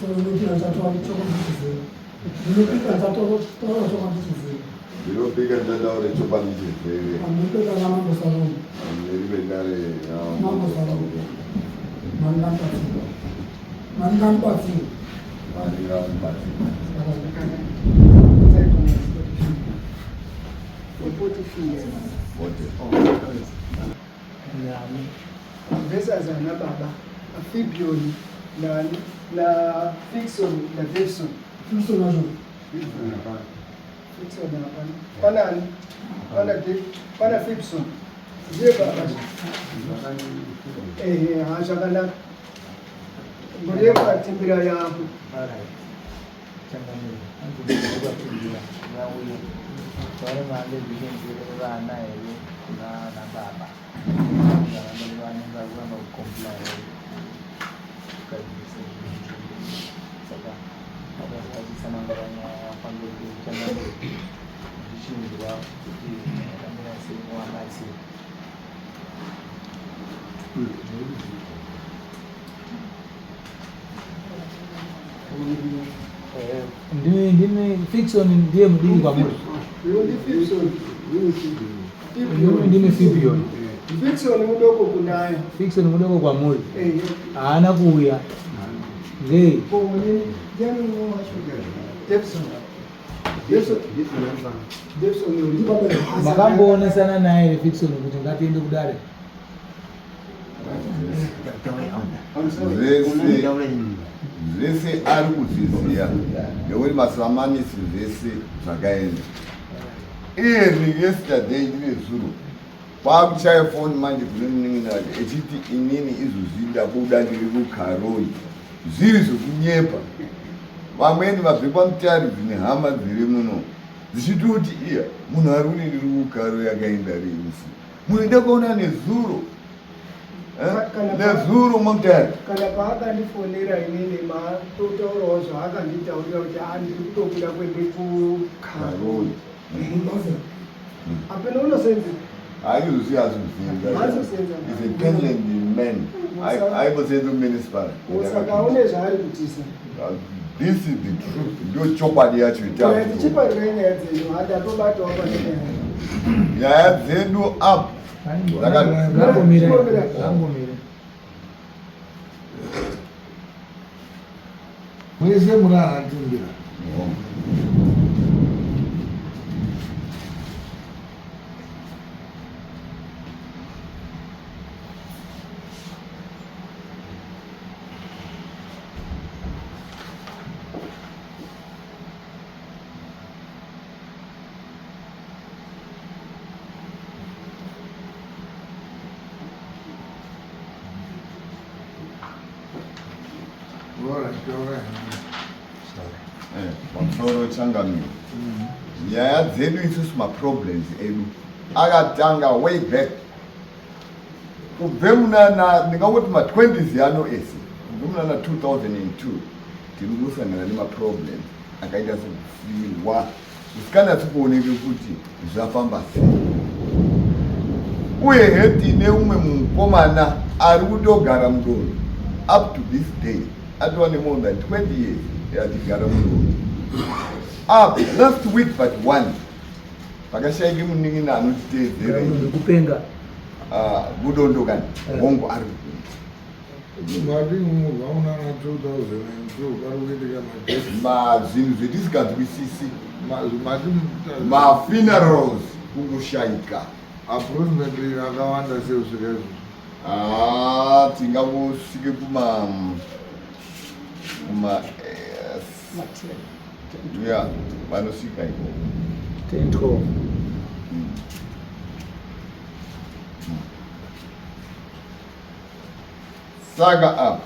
Ndinopika ndataure chokwanichizere ndirivedare Vesazana baba Afibioni na Fiction na Davidson. Fiction hapana. Pana Fiction. Je baba. Hashakana. Mbona kwa timbira yangu. Soalnya mandi bikin kiri sana ini na baba. Jangan berani lakukan mau komplain. Kaji sebab ada kaji sama orangnya panggil di channel di sini juga di dalam semua nasi. Ini Fiction dia berdiri bangun. Ndime Fibion. Fiction mudoko kwa muli. Ana kuya. Nge. Makambone sana naye Fiction kuti ngatiende kudare. zvese ari kuzviziva nekuti masamanisi zvese zvakaenda iri yesterday ndine zuro kwakuchaya foni manje kune munin'inati echiti inini izvozvi ndabuda ndiri kukaroi zviri zvokunyepa vamweni vabve pamutaridzi nehama dziri muno dzichiti kuti iya munhu ari kuti ndiri kukaroi akaenda rimusi munhu ndakaona nezuro nezuro mutari kana paakandifonera inini matotaurawo zvaakanditaurira kuti andiri kutobuda kuende kukaroi apena unosenza haizvozvi hazvizinga is a president man aibosenza municipal saka une zvaari kutisa this is the truth ndio chokwadi yacho tichiparire nyaya dzenyu hatatobatawo pane nyaya dzedu up Ngangomire. Mwese murara atimbira. pamusoro changamiro nyaya dzedu isusu maproblems edu akatanga way back kubve munana ndingangoti ma20s yano ese kubve munana 2002 tiri kusangana nemaproblems akaita sekufirwa zvisikanyatsi kuoneke kuti zvafamba sei uye heti neumwe mukomana ari kutogara mudondo up to this day atova nemore than 20 years atigara mudondo last week but one pakashaike munin'ina anotiteedzera kupenga mudondo kani hongo ari zvinhu zvetisinganzwisisi mafunerals kungoshaika approximately akawanda seusvika izvo tingangosvike kuma ya vanosvika iko 10-12. saka apa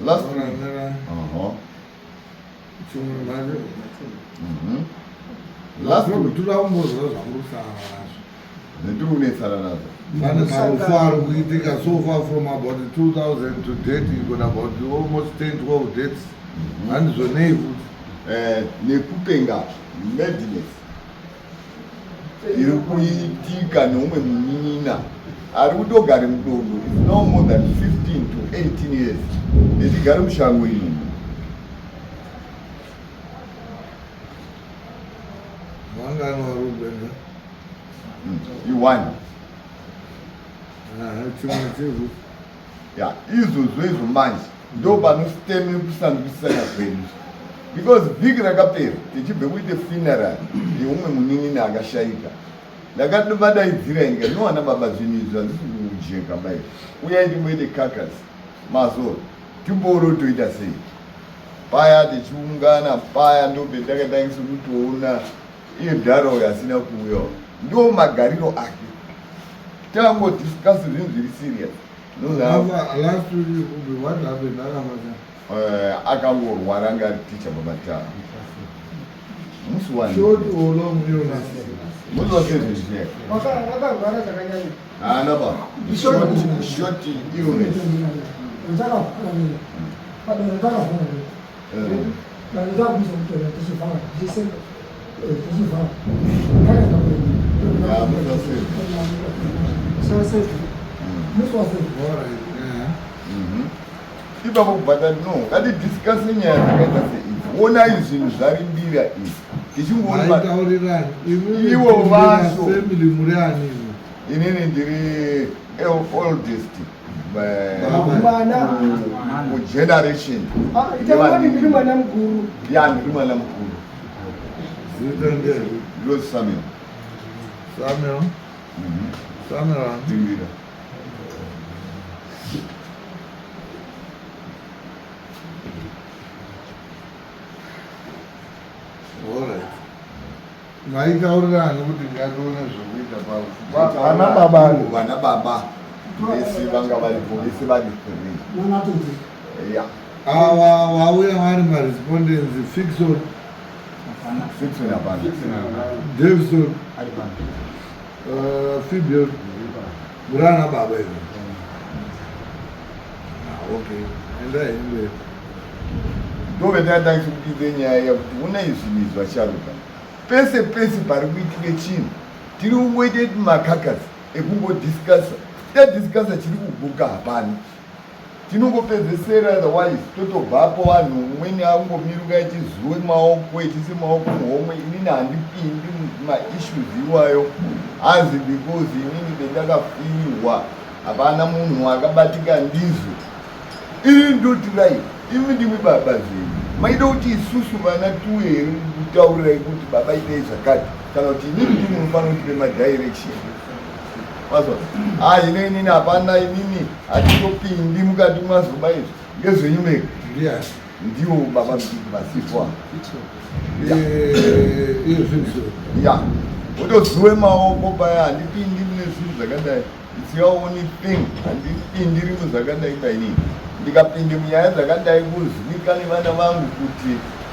last tulakumbozva zvamurusangana nazvo netikunetsana nazo pane marufu ari kuitika so far from about 2000 to date ikona about almost 10-12 dates handizvonei kuti nekupenga madness iri kuitika neumwe munin'ina ari kutogare mudondo is no more than 15 to 18 years netigare mushango inomo one. chimwe Ya, izvo manje ndo panositeme kusanganisana kwenyu. Because vhiki rakapera tichibve kuite funeral yeumwe munin'ina akashaika. Ndakadaidzira ndika nowana baba zvinhu izvi handisi kujeka bai. Uyai timboite kakasi. Mazo, timborotoita sei. Paya tichiungana paya ndobe ndakatangisa kutoona iye dharo asina kuuya. Ndo magariro ake. Tangodiscuss zvinhu zviri serious. last week what happened akangorwara anga ari ticha pamatara musi short or long musi wasezvezvineka Vakarwara zvakanyanya. haana ba short illness ipapo kubvata no ngatidiscase nyaya dzakaita seidzi onai zvinhu zvarimbira izvi tichingourirani ivo vacho family muri ani inini ndiri oldest Mwana. mugeneration Itakwani ndiri mwana mukuru. ya ndiri mwana mukuru zita nderi ndo Samuel Samuel timbira alright maikaurirani kuti ngatione zvokuita pavo vana baba vese vanga varipo vese vari 3 ya ava vauya vari marespondents Fickson Fickson hapana Davison Fibion murana baba ivo okay endai mberi ndove ndakatangisa kupinze nyaya yakuti una izvinhu izvi vasharuka pese pese pari kuitike chinhu tiri kungoite makakasi ekungodiscasa tadiscasa chiri kuguka hapana tinongopedzesera otherwise totobvapo vanhu umweni angomiruka ichizuwe maoko ichise maoko muhomwe inini handipindi maissues iwayo hanzi because inini bendakafirwa hapana munhu akabatika ndizvo ini ndotirai imi ndimi baba zvenyu maida kuti isusu vana tuhere kutaurirai kuti baba itai zvakati kana kuti inini ndimi munofanira kuti pemadirection mazwa inini hapana inini hatitopindi mukati mazoba izvi ngezvenyu mega ndiwo baba vasifwa ya wotozuwe maoko paya handipindi mune zvinhu zvakadai it's your only thing handipindiri muzvakadai painini ndikapinde munyaya dzakadai kuzivikane vana vangu kuti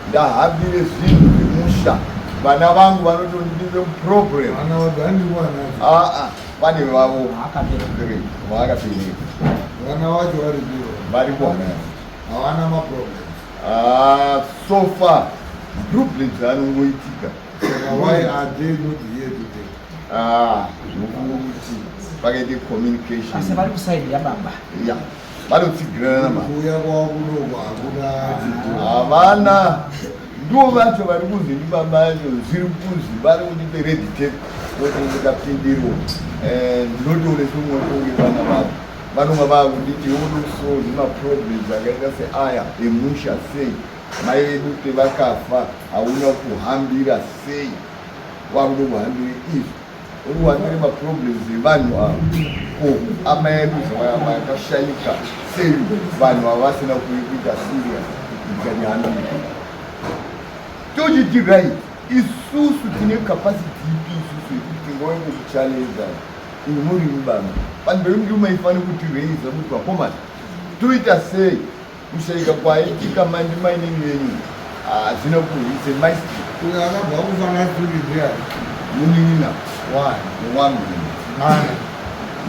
ndahambire zvinhu zvemusha vana vangu vanotondipinze muproblem pane vavo vaakapereka vana vacho varipiwa varipo havana maproblem so far problems anongoitika why are they not here today zvokuti pakaite communication asi vari kusaidi yababa ya vanotsigirana namama kuuya kwavo kunoko hakuna havana ndo vacho vari kuzindi bamacho zviri kuzi vari kundipe red tape otongotapindiro ndinotoonese mwotonge vana vavo vanonga vakunditi onoso nemaproblems akaita seaya emusha sei mai vedu pevakafa hauna kuhambira sei wakuda kuhambire izvi uri kuhambire maproblems evanhu avo amai edu zvavakashaika sei vanhu ava vasina kuita serious ikanyahambira tochitirai isusu tine capacity ipi isusu yekuti ngove kuchallenge imi muri mubama vanhu vedu maifane kuti reisa kuti vakomana toita sei kushaika kwaitika mandi mainini yenyu hazvina kuise maistri uyo akabva kufana tulidia munin'ina wanu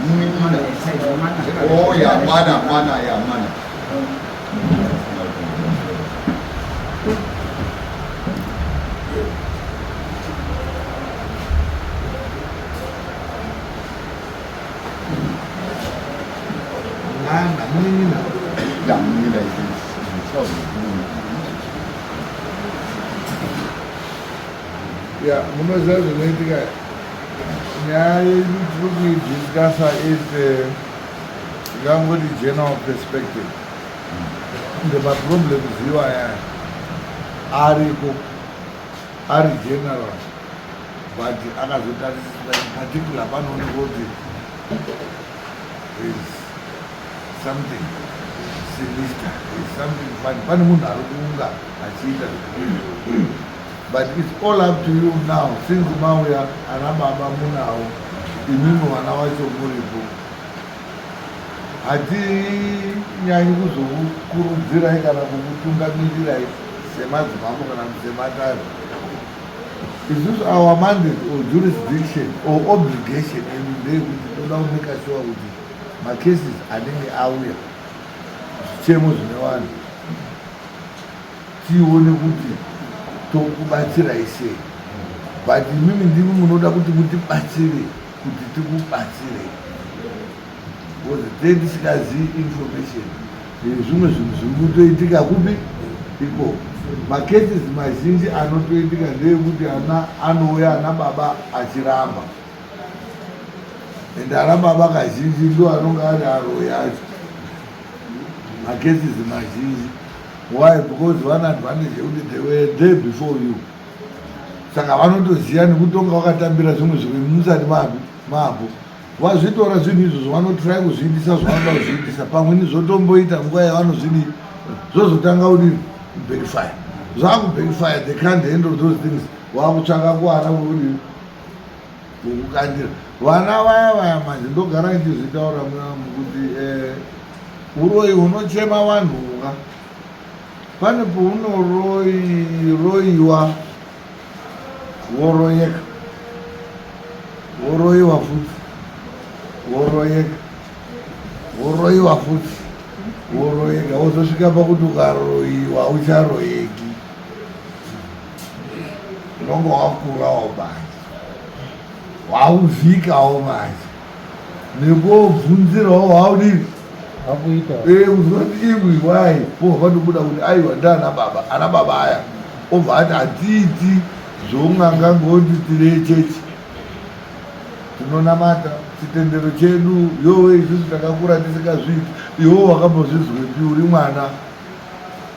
munin'ina ya mwana ya mwana munin'ina ya munin'ina ya munoziva zvinoitika we discuss is the general perspective. The problems you are general, but in particular, is something sinister, is something fun. But it's all up to you now. Since Mawia and Ababa Munao, Imimu and our Chokuribu. Ati Yanguzu, Kuru Zirai, Karabutunga Mirai, Semat Mamu and Semata. Is this our mandate or jurisdiction or obligation every day we don't make us sure with it? My cases are in the area. Chemos Newan. Tiwuni tokubatsira ise but mimi ndimi munoda kuti mutibatsire kuti tikubatsire because tendisikazivi information zvimwe zvinhu zviri kutoitika kupi iko macases mazhinji anotoitika ndeyekuti ana anouya ana baba achiramba ende ana baba kazhinji ndo anonge ari aro yacho macases mazhinji. Why? Because one advantage they were there before you. Saka vanotoziva nekutonga wakatambira zvimwe zvinhu musati mabvo wazvitora zvinhu izvo zvavanotrai kuzviitisa zvavanoda kuzviitisa pamwe nizotomboita nguva yavanozvidi zvozotanga kudini kuverify zvakuverify they can't handle those things wakutsvaka kuvana kudini kukandira vana vaya manje ndogara ndichizvitaura munamu kuti uroyi unochema vanhuka pane paunorroyiwa woroyeka woroyiwa futi woroyeka woroyiwa futi woroyeka wozosvika pakuti ukaroyiwa ucharoyeki unonge wakurawo manje wauvhikawo manje nekobvunzirawo waudini uzoti imwi wai vanobuda kuti aiwa ndaana baba aya obva ati hatiiti zvounganga ngoti tiri echechi tinonamata chitendero chedu yowe isusu takakura tisingazviiti iwo wakambozvizwepi uri mwana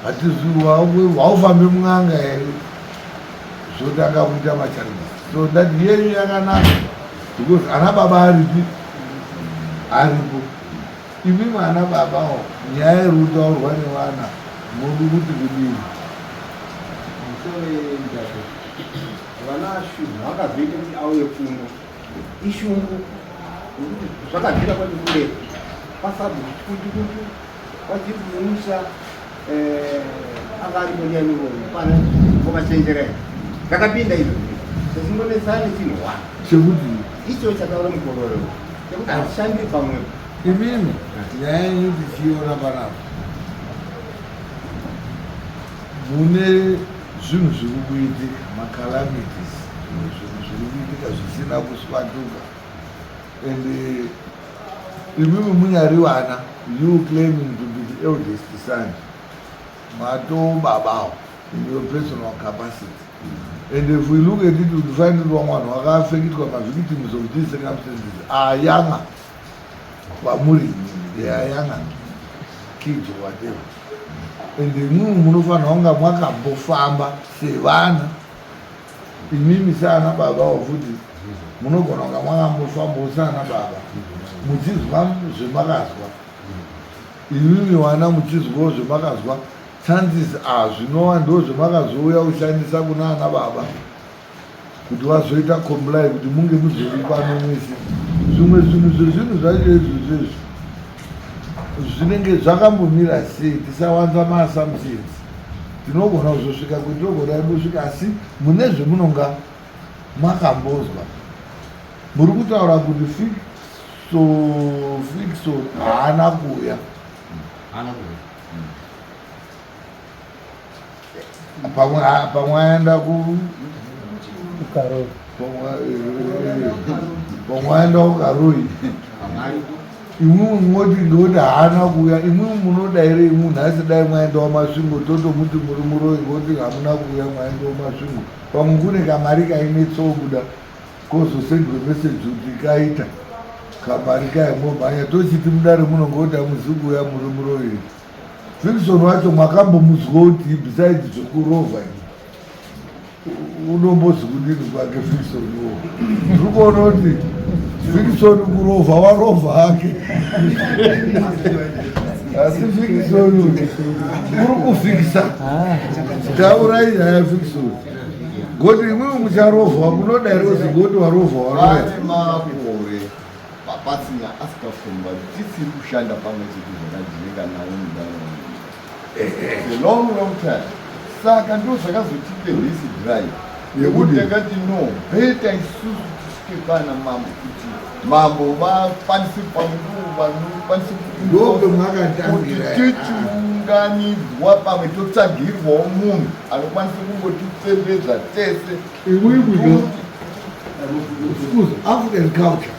hatizivi waufambe mun'anga here zvotanga kuita macharisi so ndati yenyu yakanaka because ana baba aripi aripo imi mwana babawo nyaya iri kutaurwa nevana muri kuti kudini vana shungu vakazoita kuti auye fundo ishungu zvakabvira kwandikure pasabhutukutukutu vachibvumusha akari monyamiroyi pana komachenjerera zvakapinda izvo zvezingonesana chinhwana chekuti icho chakaura mukororo chekuti hazishandiri pamwepo imimi nyaya yenyu tichiona panapa mune zvinhu zviri kuitika macalamities zvinhu zviri kuitika zvisina kuswatuka ende imimi munyari vana you claiming to be the eldest son matobabawo in your personal capacity and if we look at it we find it one wakafekitwa mavictims of these circumstances ayanga kwamuri they are younger kids or whatever and imimi munofanira kunga mwakambofamba sevana imimi saana baba wafuti munogona kunga mwakambofambawo saana baba muchizwa zvemakazwa imimi wana muchizwawo zvemakazwa chances are zvinova ndo zvemakazouya kushandisa kuna ana baba kuti vazoita comply kuti munge muzori pano mwese zvimwe zvinhu zvezvinhu zvacho izvozvezvo zvinenge zvakambomira sei tisawanza maassumptions tinogona kuzosvika kuti togona imbosvika asi mune zvemunonga makambozwa muri kutaura kuti fikso haana kuuya pamwe aenda pamwe aenda kukaroi imwe moti ngoti haana kuuya imwe munodaire imwe nhasi dai mwaenda wamasvingo totomuti muri muroi ngoti hamuna kuuya mwaenda wamasvingo pamwe kune kamari kaine tsobuda kozosendwe meseji kuti kaita kamari kaya momhanya tochiti mudare munongota muziku ya muri muroiri Fiction wacho mwakambomuzwa kuti besides zvekurovha unombozi kudini kwake Fiction uwo uri kuona kuti Fiction kurovha warovha hake asi Fiction uri kufikisa taurai haya Fiction goti imwewe mucharovha munodairose goti warovha warovha makore pasina asikafumba tisiri kushanda pamwe chete zvakajeka nawo mudano a long time saka ndo zvakazotipe this drive yekuti takati no beta isusu tisvike pana mambo kuti mambo vakwanise vanokwanise ndobe mwakatangira kuti tichiunganidzwa pamwe totsvagirwawo munhu anokwanise kungotitsembedza tese excuse African culture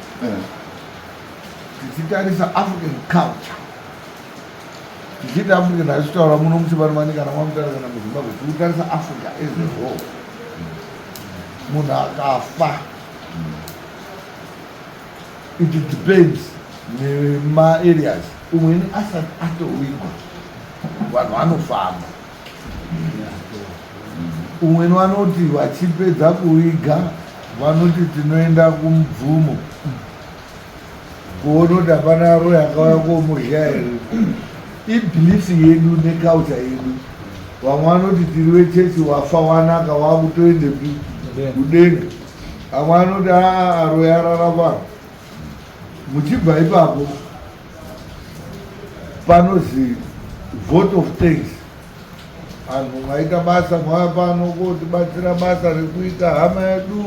tichitarisa African culture tichiti African hachitaura muno muchivanimani kana mwamutara kana muzimbabwe tikutarisa Africa as a whole munhu akafa it depends nema-areas umweni asati atowigwa vanhu vanofamba umweni vanoti vachipedza kuviga vanoti tinoenda kumubvumo kuona kuti hapana ro yakauya komurya here ibhilifi yedu neculture yedu vamwe vanoti tiri wechechi wafa wanaka wakutoende kudenga vamwe vanoti aro yarara vanhu muchibva ipapo panozi vote of thanks vanhu mwaita basa mwaya pano kotibatsira basa rekuita hama yedu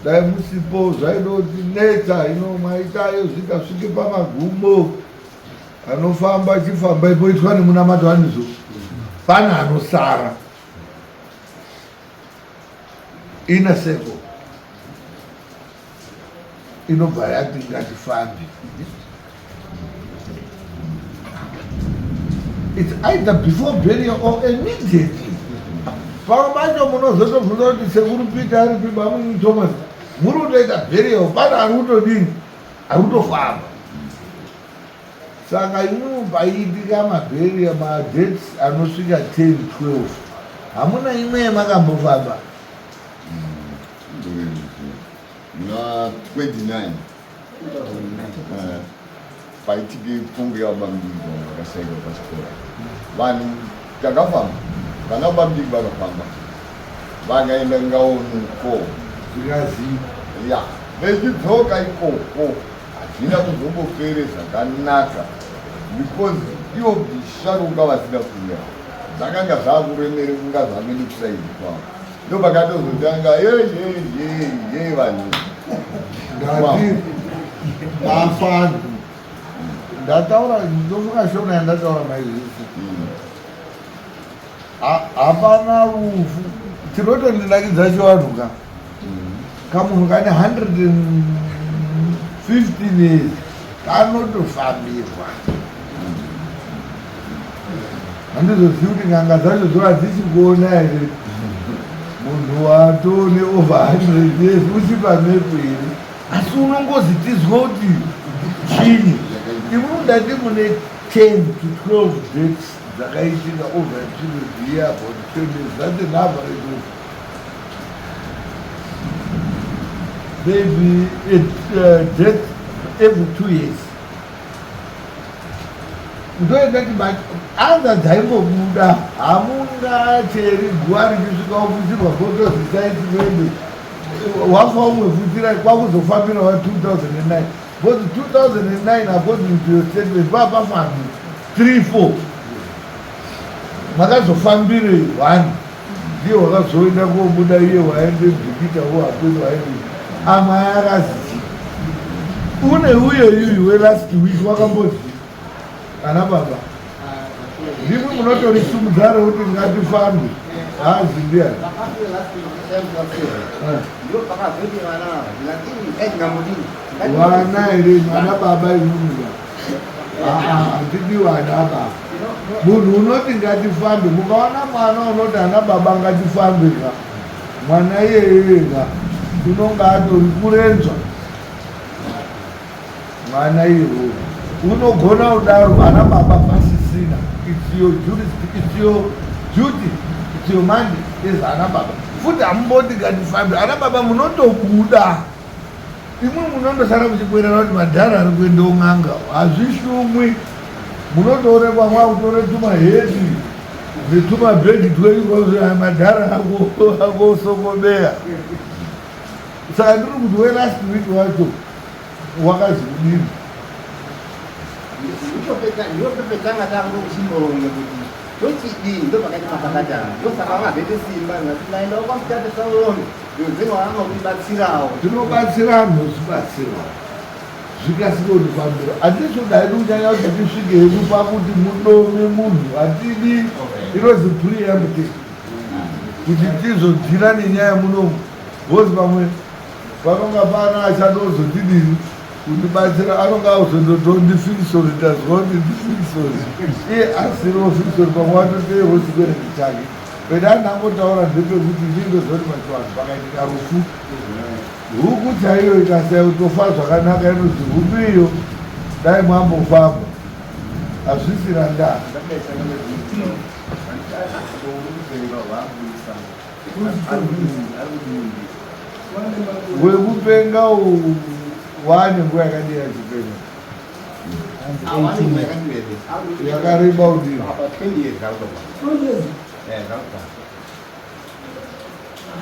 dai musipo zvaidoti neta ino mwaitayo zvikasvike pamagumo anofamba achifamba ipoitwa nemunamato anizo pana anosara ina seko inobva yati ngatifambi it's either before burial or immediately pamwe pacho munozotobvunza kuti sekuru Peter ari piba munyi Thomas muri kutoita burial pana ari kutodini ari kutofamba saka inobva iitika maburial madates anosvika 10-12 hamuna imwe yemakambofamba na 29 paitike pfungwe yavabambirwa vakashayirwa pachikora vanhu takafamba vana vabambiri vakafamba vakaenda ngaonuko zvikazii ya vechidzoka ikoko hazvina kuzombopere zvakanaka because ivo visharuka vasina kuya zvakanga zvakuremere kunga zvamene kusaidi kwavo ndo pakatozotanga ye vanhu ngati vafanhu ndataura ndofunga shona yandataura maizvisi hapana rufu tinotondinakidza chivanhu ka kamunhu kane 115 years kanotofambirwa handizozivi kuti nganga dzacho dzova dzichikuona here munhu watone over 100 years uchipamepo here asi unongozi tizwa kuti chini imudati mune 10 to 12 dates dzakaitika over a period year about 10 years that's an average of maybe death every 2 years ndoendati anza dzaimbobuda hamuna cheri guva richisvika kupfutsirwa photosociety mende wafa umwe pfutsira kwakuzofambira wa 2009 because 2009 according to your statement papafambi 3-4 makazofambire 1 ndiye wakazoenda kobuda iye waende bhikita wohapeni waende amwe ayakazii une uye yuyu welast week wakambodzi ana baba ndimwe munotorisumudzare kuti ngatifambe hazi ndiani vana here ana baba imunuga handidiwa ana baba munhu unoti ngatifambe mukaona mwana unoti ana baba ngatifambe ka mwana iyeyega unonga atori kurenzwa mwana iwo unogona kudaro vana baba pasisina it's your duty it's your mandate is ana baba futi hamumboti ngatifambe ana baba munotobuda imwe munondosara muchibwerera kuti madhara ari kuenda ung'anga hazvishumwi munotoonekwa mwakutore tumahedi netumabhegi tweikoa madhara akosokobeya saka ndiri kuti welast week wacho wakazi kudini ndopepekana tangu kuchimboronge kuti tochidii ndo pakati mapakatana ndosaka vangabvete simba naenda kwamutata sauroni yozenga vanga kutibatsirawo tinobatsira anhu osibatsira zvikasike kutifambira hatisodai kunyanya kuti tisvike hedu pakuti mudome munhu hatidi inozi preemptive kuti tizodzira nenyaya munomu bhozi pamwe panonga pana achadozotidini kundibatsira anonga azondotondifixori tazwa kuti ndifixori iye asiriwo fixori pamwe watotehosibereki chake but andangotaura ndepekuti ndindozoti machivanhu pakaitika rufu huku chaiyo ikasai kutofa zvakanaka inozi huku iyo dai mwambofamba hazvisina ndaa wekupenga wane nguva yakadii yachipenga yakareba udini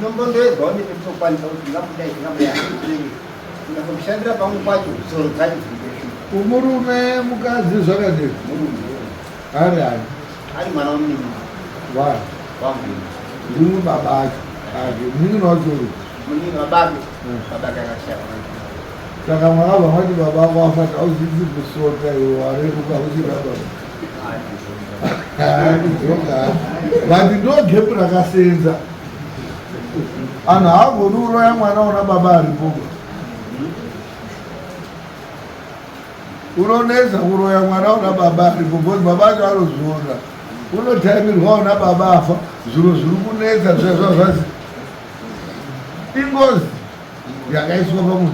nombondoedzawo nepetokwanisa kuti ngakudai ngakushandira pamwe kwacho soro dzacho umurume mukadzi zvakadei ari ani ari mwana wamunini wani wamuni ndimwe baba acho ake munini wachori munini babake babake akashaya saka mwakabva mwati baba ako afata auzizi kusota iwo wareruka uchiraba vati ndo gepu rakasenza anhu haagoni kuroya mwana una baba aripoka unonetsa kuroya mwana una baba aripo bcause baba acho anozviona unotaimirwa una baba afa zviro zviri kunetsa zvazvazvazi ingozi yakaiswa pamunhu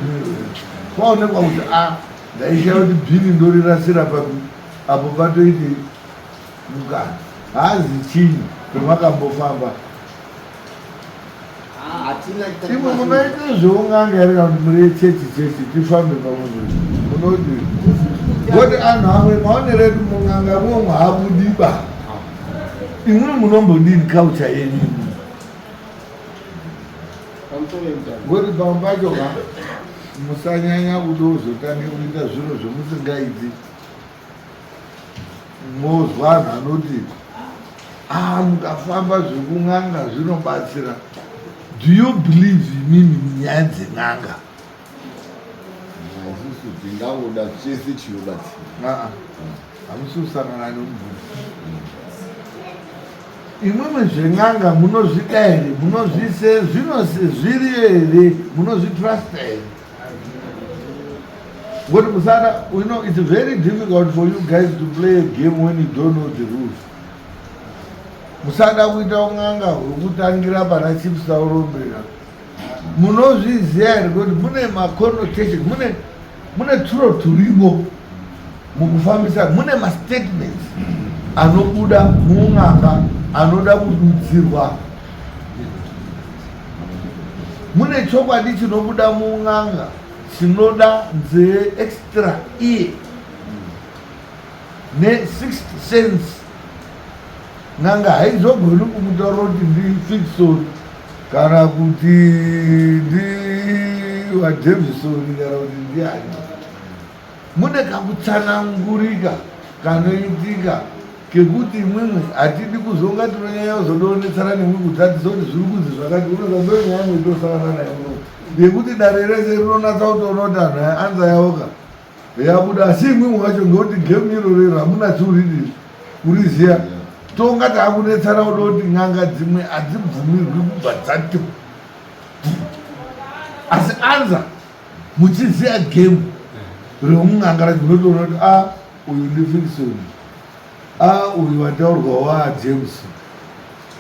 kwaonekwa kuti ndaisha kuti bhini ndorirasira apo patoiti mukana haazi chinyi pemakambofamba imwe munoite zveunganga here kana kuti muri chechi tifambe pamwe munoti goti anhu amwe maonere kuti munganga momwe habudiba imwe munombodini kaucha yenyu goti pamwe pacho ka musanyanya kudozotange kuita zviro zvemusingaiti mozwa anhu anoti mukafamba zvekung'anga zvinobatsira. Do you believe inini munyaya dzen'anga? ndingangoda chese chinobatsira. Hamusi kusangana nomubvunzo. Imwimwe zven'anga munozvida here, munozvise zviri here, munozvitrasta here. What Musada, you know, it's very difficult for you guys to play a game when you don't know the rules. Musada kuita ung'anga hwekutangira pana chips saurombera. Munozviziva here kuti mune maconnotation, mune turo turimo mukufambisa, mune mastatements anobuda muung'anga anoda kududzirwa. Mune chokwadi chinobuda muung'anga chinoda nzee extra ear ne sixth sense. N'anga haizogoni kumutaura kuti ndifixon kana kuti ndiwadevison kana kuti ndiani. Mune kakutsanangurika kanoitika kekuti imwimwe hatidi kuzonga tinonyanya kuzodonetsana nemwe kudzadzisa kuti zviri kunzi zvakati unozandonyanya mwetosangana naye uno ndekuti dare rese rinonatsa kutoona kuti anhu anza yaoka yabuda asi imwimwe wacho ngekuti gemu irorero hamuna chiuridiri kuriziya tongati hakunetsana kuda kuti n'anga dzimwe hadzibvumirwi kubva dzati asi anza muchiziya gemu remun'anga racho munotoona kuti uyu ndifixoni uyu wataurwa wajames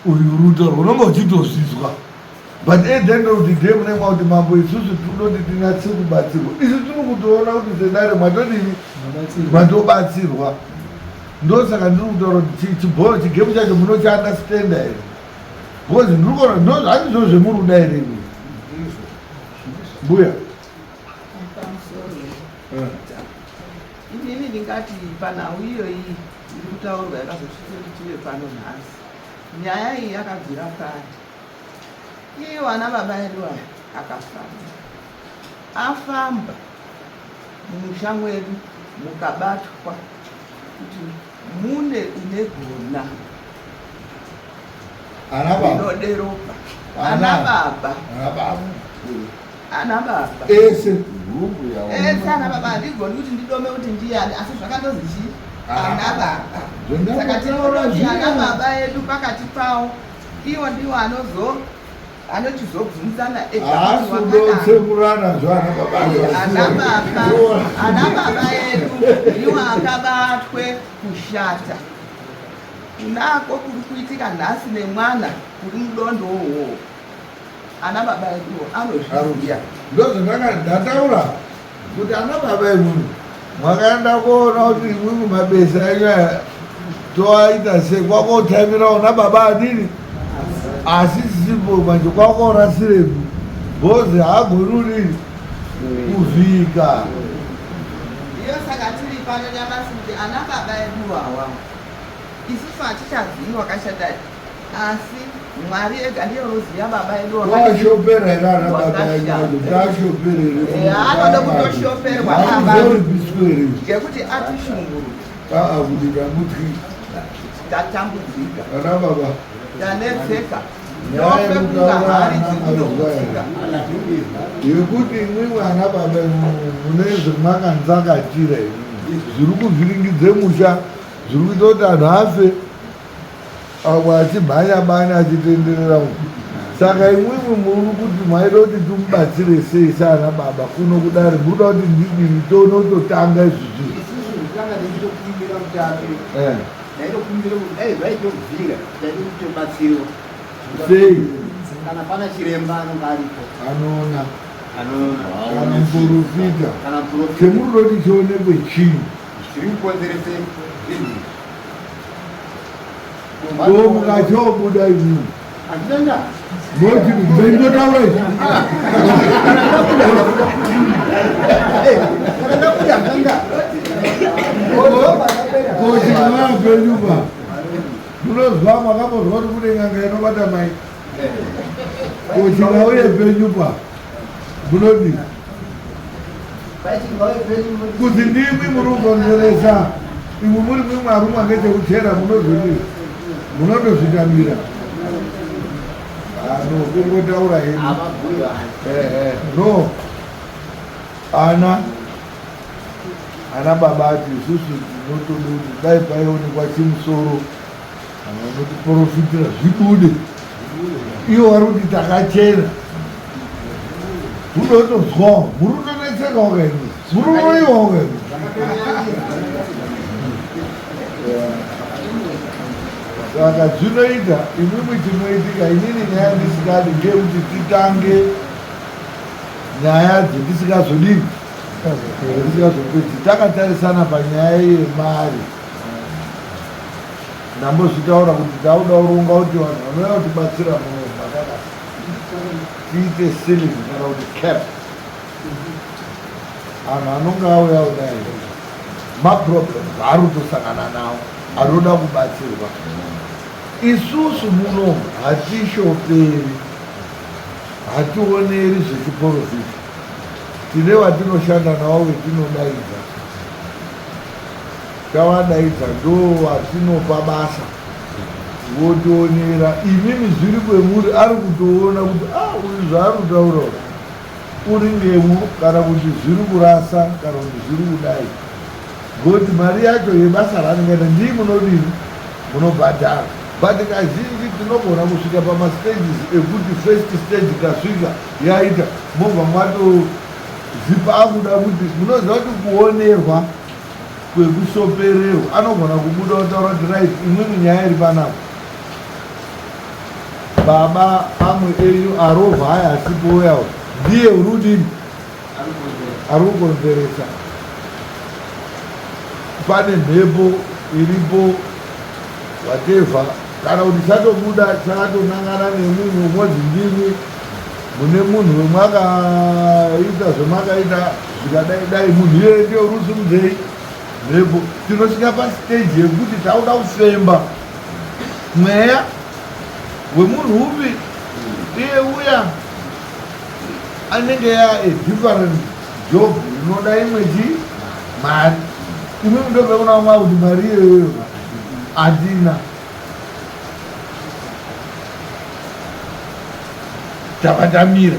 uyu rutaurwa unonga uchitozvizwa but at the end of the day mune kuti mambo isusu tunoti tinatse kubatsirwa isi tiri kutoona kuti sedare mwatodini mwatobatsirwa ndosaka ndiri kutaura kuti chibhoro chigemu chacho munochiandastenda here because ndiri kuona ndozvandizvo zvemuri kuda here mbuya inini ndingati panhau iyoyi iri kutaurwa yakazosvike kutive pano nhasi nyaya iyi yakabvira kare iye vana baba edu aya afamba mumusha mwedu mukabatwa kuti mune ine gona inode ropa ana baba ese ana baba handigoni kuti ndidome kuti ndiani asi zvakandozi chii ana baba saka tinoona kuti ana baba edu pakati pavo iwo ndiwo anochizobvunzana asudotsemurana zvaana ana baba edu ndiwo akabatwe kushata kunako kuri kuitika nhasi nemwana kuri mudondo wowo ana baba eduwo anozviziya ndataura kuti ana baba emunhu mwakaenda kuona kuti imwimwe mabesa enyu toaita sei kwakotamirawo nababa adini asi sipo manje kwakorasirepi bhozi haagoruri kuvhika iyo saka tiri pano nyamasi kuti ana baba edu awa isusu hatichazivi wakashadai asi Mwari ega ndiye unoziya baba edu washopera here ana baba edu tashoperere anoda kutoshoperwa baba ngekuti atishunguruka kuti ndamutyi tatambudzika ana baba tanetseka ndopekunga hari dzinokutika yekuti imwimwe ana baba mune zvemakanzakatira zviri kuvhiringidze musha zviri kuita kuti anhu afe abo achimhanya achitenderera uku saka imwimwe muri kuti maida kuti timubatsire sei saana baba kuno kudari muruda kuti ndidini tonototanga izvizvi sei kana pana chiremba anonga aripo anoona kana muprofita chemuruda kuti chionekwe chii zviri kukonzerese zvinhu ndomukachobuda imwimwe handitenda noti bendotaura izvi ndabuda mtanda kuti mwapenyupa munozwa makambozwa kuti kune ng'anga inobata mai kuti ngauye penyupa munodii kuti ndimwi muri kukonzeresa imwe muri mwimwe arumwa ngechekuchera munozodii munondozvitamira ano kungotaura heni no ana baba ati isusu tinotode kuti dai paionekwa chimusoro anotiprofitira zvibude iwo vari kuti takachena munotozwawo muri kutodetsekawo kaini muri kuroyiwawo kaini saka zvinoita imwimwe chinoitika inini nyaya ndisikadi ngekuti titange nyaya dzetisingazodini dzisikazopedzi takatarisana panyaya yemari ndambozvitaura kuti dauda urunga kuti vanhu vanouya kutibatsira muno makaka tiite ceiling kana kuti cap anhu anonge auya kudai maproblems ari kutosangana nawo anoda kubatsirwa isusu muno hatishoperi hationeri zvechiprofita tine vatinoshanda navo vetinodaidza tavadaidza ndo vatinopa basa votionera imimi zviri kwemuri ari kutoona kuti uyu zvaari kutaura uri ngemo kana kuti zviri kurasa kana kuti zviri kudai ngoti mari yacho yebasa ranengaita ndii munodini munobhadhara but kazhinji tinogona kusvika pamastages ekuti first stage kasvika yaita mobva mwatozipa akuda kuti munoziva kuti kuonerwa kwekushopererwa anogona kubuda kutaura kuti right imweni nyaya iri panapo baba amwe enyu arovha haya asipo yawo ndiye urudini ari kukonzeresa. Pane mhepo iripo whatever, kana kuti chatobuda chakatonangana nemunhu umodzi mune munhu wemwakaita zvemakaita zvikadai munhu iyeye ndiye urusumudzei mhepo. Tinosvika pasiteji yekuti tauda kufemba mweya wemunhu upi iye uya anenge different job inoda imwe mari. Imwe mundobva kuna umwe kuti mari iyoyo hatina. Takatamira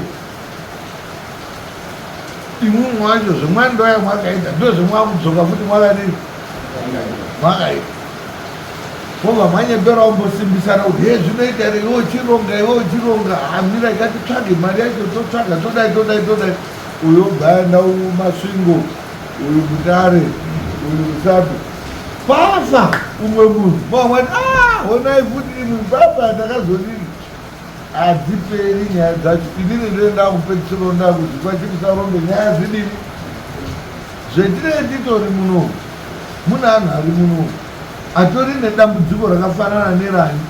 imwe mwacho zvemwandoya mwakaita ndo zvemwakudzoka futi mwakadini mwakaita. Kobva manyepera umbosimbisana kuti he zvinoita re iwo chironga amira ikati tsvage mari yacho totsvaga todai uyo gaenda masvingo uyu mutare uyu musapi pafa umwe munhu mamwati honai futi imi baba ndakazodini hadziperi nyaya dzacho. Inini ndoenda kupedzisiro ndakuti kwachikusarombe nyaya zvidini zvetinee titori muno mune anhu ari muno atori nedambudziko rakafanana nerani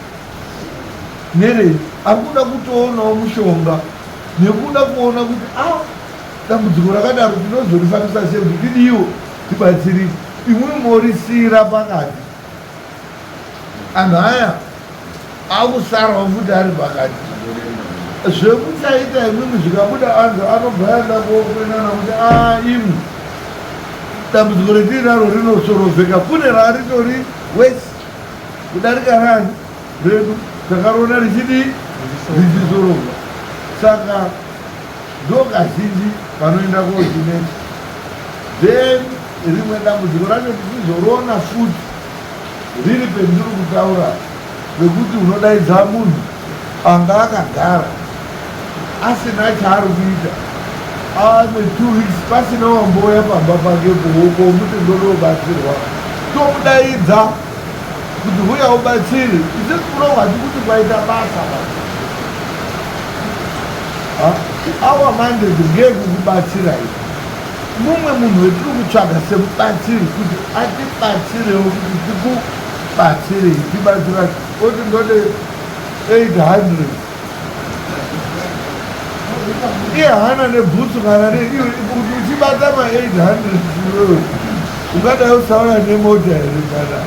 nerei akuda kutoonawo mushonga nekuda kuona kuti dambudziko rakadaro tinozorifambisa sei kuti tidiwo tibatsirike. Imwe morisira pakati anhu aya akusarawo futi ari pakati zvekusaita imwimwi zvikabuda anhu anobva aenda kookwenana kuti imwe dambudziko retinaro rinosorovheka kune raritori wesi kudarika rani redu takarona richidi richisorovha. Saka ndo kazhinji panoenda kozineti. Then rimwe dambudziko racho tichizorona futi riri pendiri kutaura rekuti unodaidza munhu anga akagara asina chaari kuita ane 2 weeks pasina wamboya pamba pake kuhoko muti ndodobatsirwa tomudaidza kuti huya ubatsiri isisi kurohwa tikuti kwaita basa awa mandate ngekukubatsirai mumwe munhu wetiri kutsvaga semubatsiri kuti atibatsirewo kuti tikubatsirei tibatsira oti ndode 800 iye hana nebhutsu kana kuti uchibata ma800 iwewe ungadai usaura nemota here kana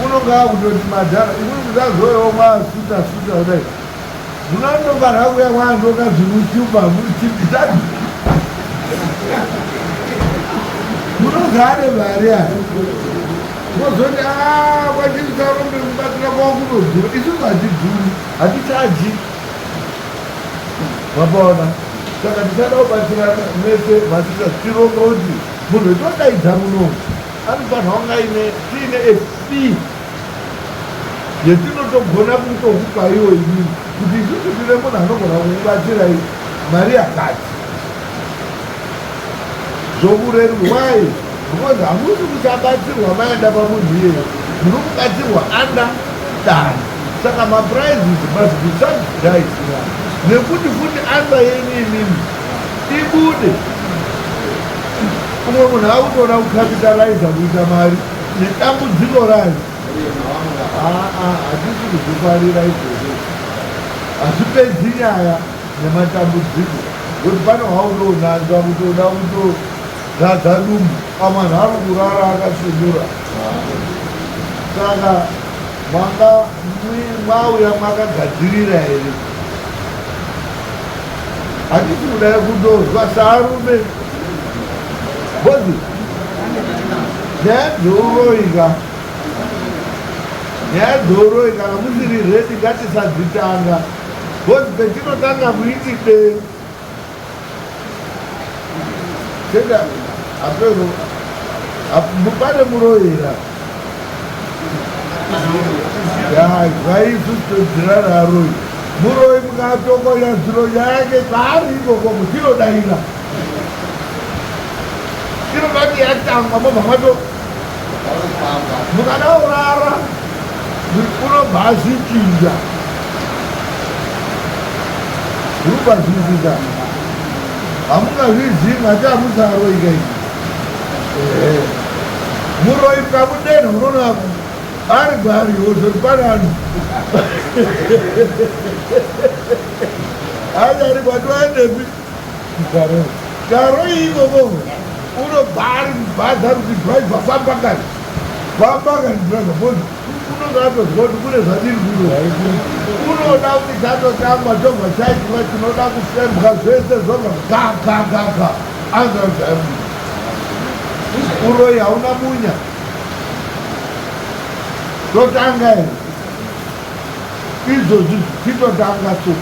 unonga akutoti madhara imwe musazoyawo mwasuta kudai munandongana kuya mwandoka zvimutyuba muchibitani munogare mari ari mozoti kwachirikarombe kubatira kwakunodhura isusu hatidhuri hatichaji vapaona. Saka tichada kubatsirana mese masisa tironga kuti munhu wetodaidza munomu anofanira kunga tiine fee yetinotogona kutokupa iwo imini kuti isusu tine munhu anogona kukubatsirai mari yakati zvokurerwai because hamusi kuchabatsirwa maenda pamunhu iyeye muri kubatsirwa anda dani. Saka maprizes must be subsidized nekuti futi anda yenyu imini ibude umwe munhu akutoda kukapitaliza kuita mari nedambudziko rayo hatisi kuzvifarira izvozvo hazvipedzi nyaya nematambudziko kuti pane hwaunonanzva kutoda kutodadza dumbu amanhu ari kurara akasunura. Saka manga mwauya makagadzirira here hatisi kudai kutozwa saarume bozi nyaya dzouroika kana musiri redi ngatisadzitanga bozi petinotanga muitide tenda apero mupane murohera zvaisutodzirararoi muroi mukatokonya ziro yake paari ikoko mutinodaira inodati yatangwa mobva mato mukada urara unobva azvichinja urubazvizisa hamungazvizivi ngati hamusaroika izvi muroika mudeni munoona ari gwariwo zvori panano anyari kwatiwaendepi karo ikoko unobhari mubhaza kuti dhraivha fambakani dhraivha boni unongatozwa kuti kune zvadiri kuno unoda kuti tatotangwa tobva chaitiva tinoda kufembwa zvese zvobva kakakaka anzazai uroi hauna munya totanga here izvozvi titotanga so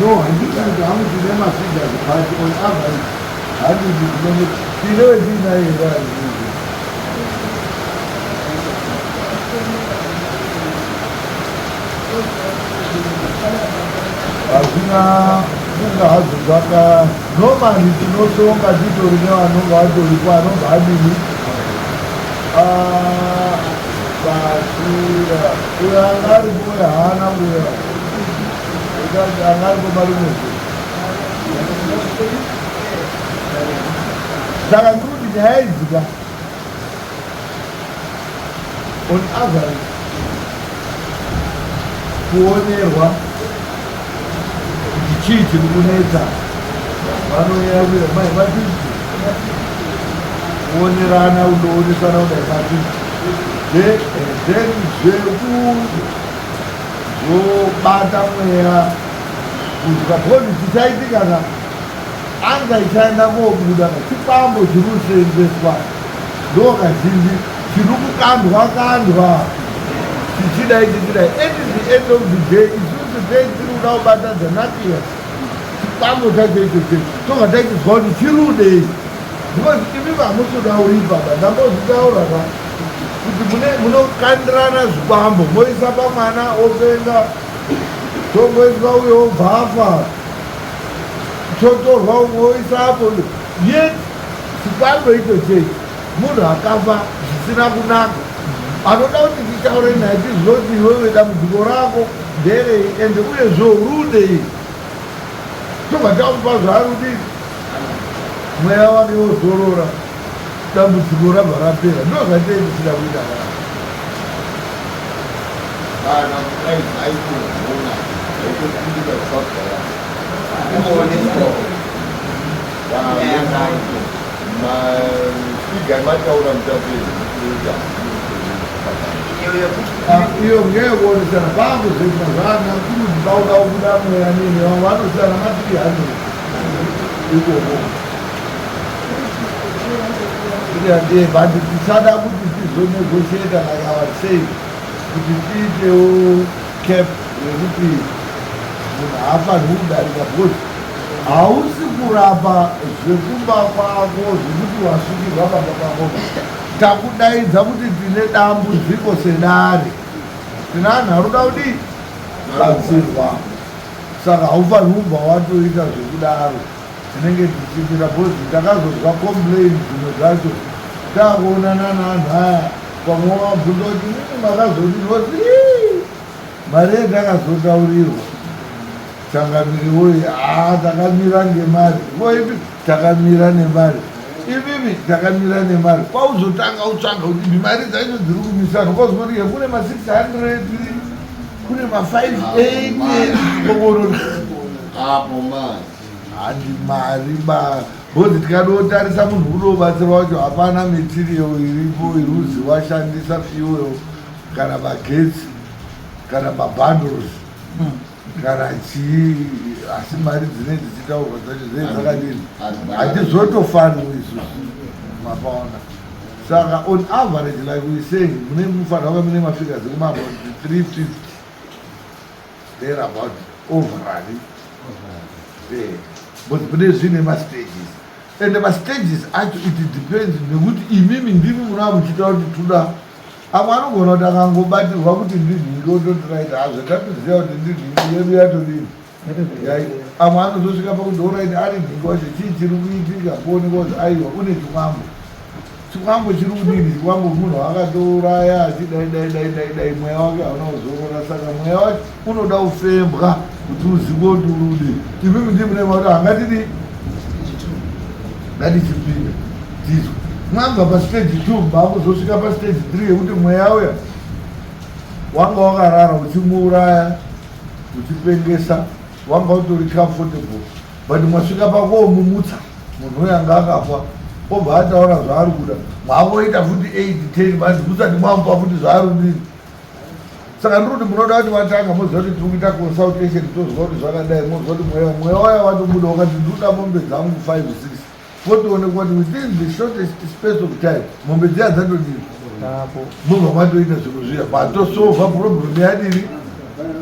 no handikuti hamutine mafigures but on average handiti tinowetinaiaa hazvina kunga hazvo zvaka normally tinosonga titori nevanonga vatoripo anonga adini basira uyo angaripo haana uya angaripo marimwezi saka ndikuti nyaya idzika on average kuonerwa kuti chii chiri kunetsa vanoyavira mai matiti kuonerana undoonesana kudai matiti then zvobata mweya kuti kaponi chichaitikana anga ichaenda kobuda chipambo chiri kuseenzeswa ndo kazhinji chiri kukandwa tichidai and the end of the day isusu dei tiri kuda kubata dhanakira chipambo chacho ichocho tonga taichizwa kuti chiri kudei because imi vamusoda uri baba ndambozvitauraka kuti munokandirana zvikwambo moisa pamwana openga tongoiswa uyo obvafa totorwa umwe oisapo yet chikwambo ichochei munhu akafa zvisina kunaka anoda kuti titaure naye tizoti iwewe dambudziko rako nderei ende uyezvo rudei tobva tamupa zvaarudii mweya wake wozorora dambudziko rabva rapera ndo zvatei tichida kuita kana aikuona aikukumbika zvakara unoonesa mafiga mataura mutapezi iyo ngeyekuonesana vangozvina zvana kuti vauda kubuda mweya nini vamwe vanosiyana matiri hano ikoko but tisada kuti tizonegotiata like our say kuti tiitewo cap yekuti munhu haafaniri kudarika because hausi kurapa zvekumba kwako zvekuti wasvikirwa pamba pako takudaidza kuti tine dambudziko sedare tina anhu aruda kudii batsirwa saka haufaniri kubva watoita zvekudaro tinenge tichipira bhozi takazozwa complain zvimwe zvacho takuonana naanhu aya pamwe wabvunza kuti nini makazodinozi mari yedakazotaurirwa tangamiri woyi takamira ngemari woipi takamira nemari ivimi takamira nemari kwauzotanga utsvaga kuti mari dzacho dziri kumisana kwazinotihe kune ma600 kune ma580 kokorona apo mari handi mari bhozi tikanotarisa munhu unobatsirwa wacho hapana material iripo iruzi washandisa fuel kana magetsi kana mabundles kana chii asi mari dzine dzichitaurwa dzacho dzei dzakadini hatizotofaniwo isusu mapaona saka on average like we saying mune mufanira kuva mune mafigures ekumabout 350 there about overrunning but mune zvine mastages and mastages acho it depends nekuti imimi ndimi munaa muchita kuti tuda amwe anogona kuti akangobatirwa kuti ndidhingi ototirait hazvetatiziva kuti ndidhingi yedu yatodini amwe anozosvika pakuti oraiti ari dhingi wacho chii chiri kuitika kuonekwa kuti aiwa une chimwambo chikwambo chiri kudini chikwambo munhu akatouraya achidai mweya wake haunazorora saka mweya wacho unoda kufembwa kuti uzive kuti urude imimi ndimunema kuti hangatidi ngatichipinda tizwa mwabva pastage 2 mbakuzosvika pastage 3 yekuti mweya uya wanga wakarara uchimuuraya uchipengesa wanga utori comfortable but mwasvika pakoomumutsa munhu uyo anga akafa obva ataura zvaari kuda mwavoita futi 8-10 basi musati mwamupa futi zvaari kudini saka ndiri kuti munoda kuti vatanga moziva kuti tiri kuita consultation toziva kuti zvakadai moziva kuti mweya waya watobuda wakati ndikuda mombe dzangu 5-6 fotoonekwa kuti within the shortest space of time mombe dziya dzatodini mobva matoita zvinhu zviya matosova problem yadini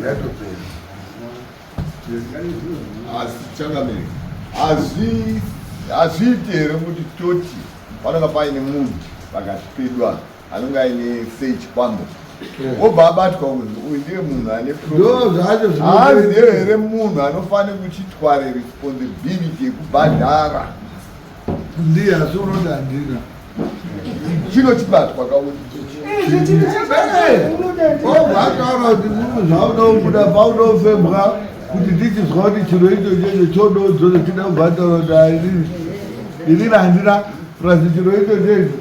yatopera asi changamiri hazviiti here kuti toti panonga paine munhu pakatipidwa anonga aine sechikwambo obva abatwa kuti uyu ndiye munhu ane haziyo here munhu anofanira kuchitware responsibility yekubhadhara ndiye asi unoti handina chinochibatwa kauri obva ataura kuti munhu zvaunobuda paunofembwa kuti tichizwa kuti chiro icho checho chododzoro chida kubhataura kuti inini handina rasi chiro icho checho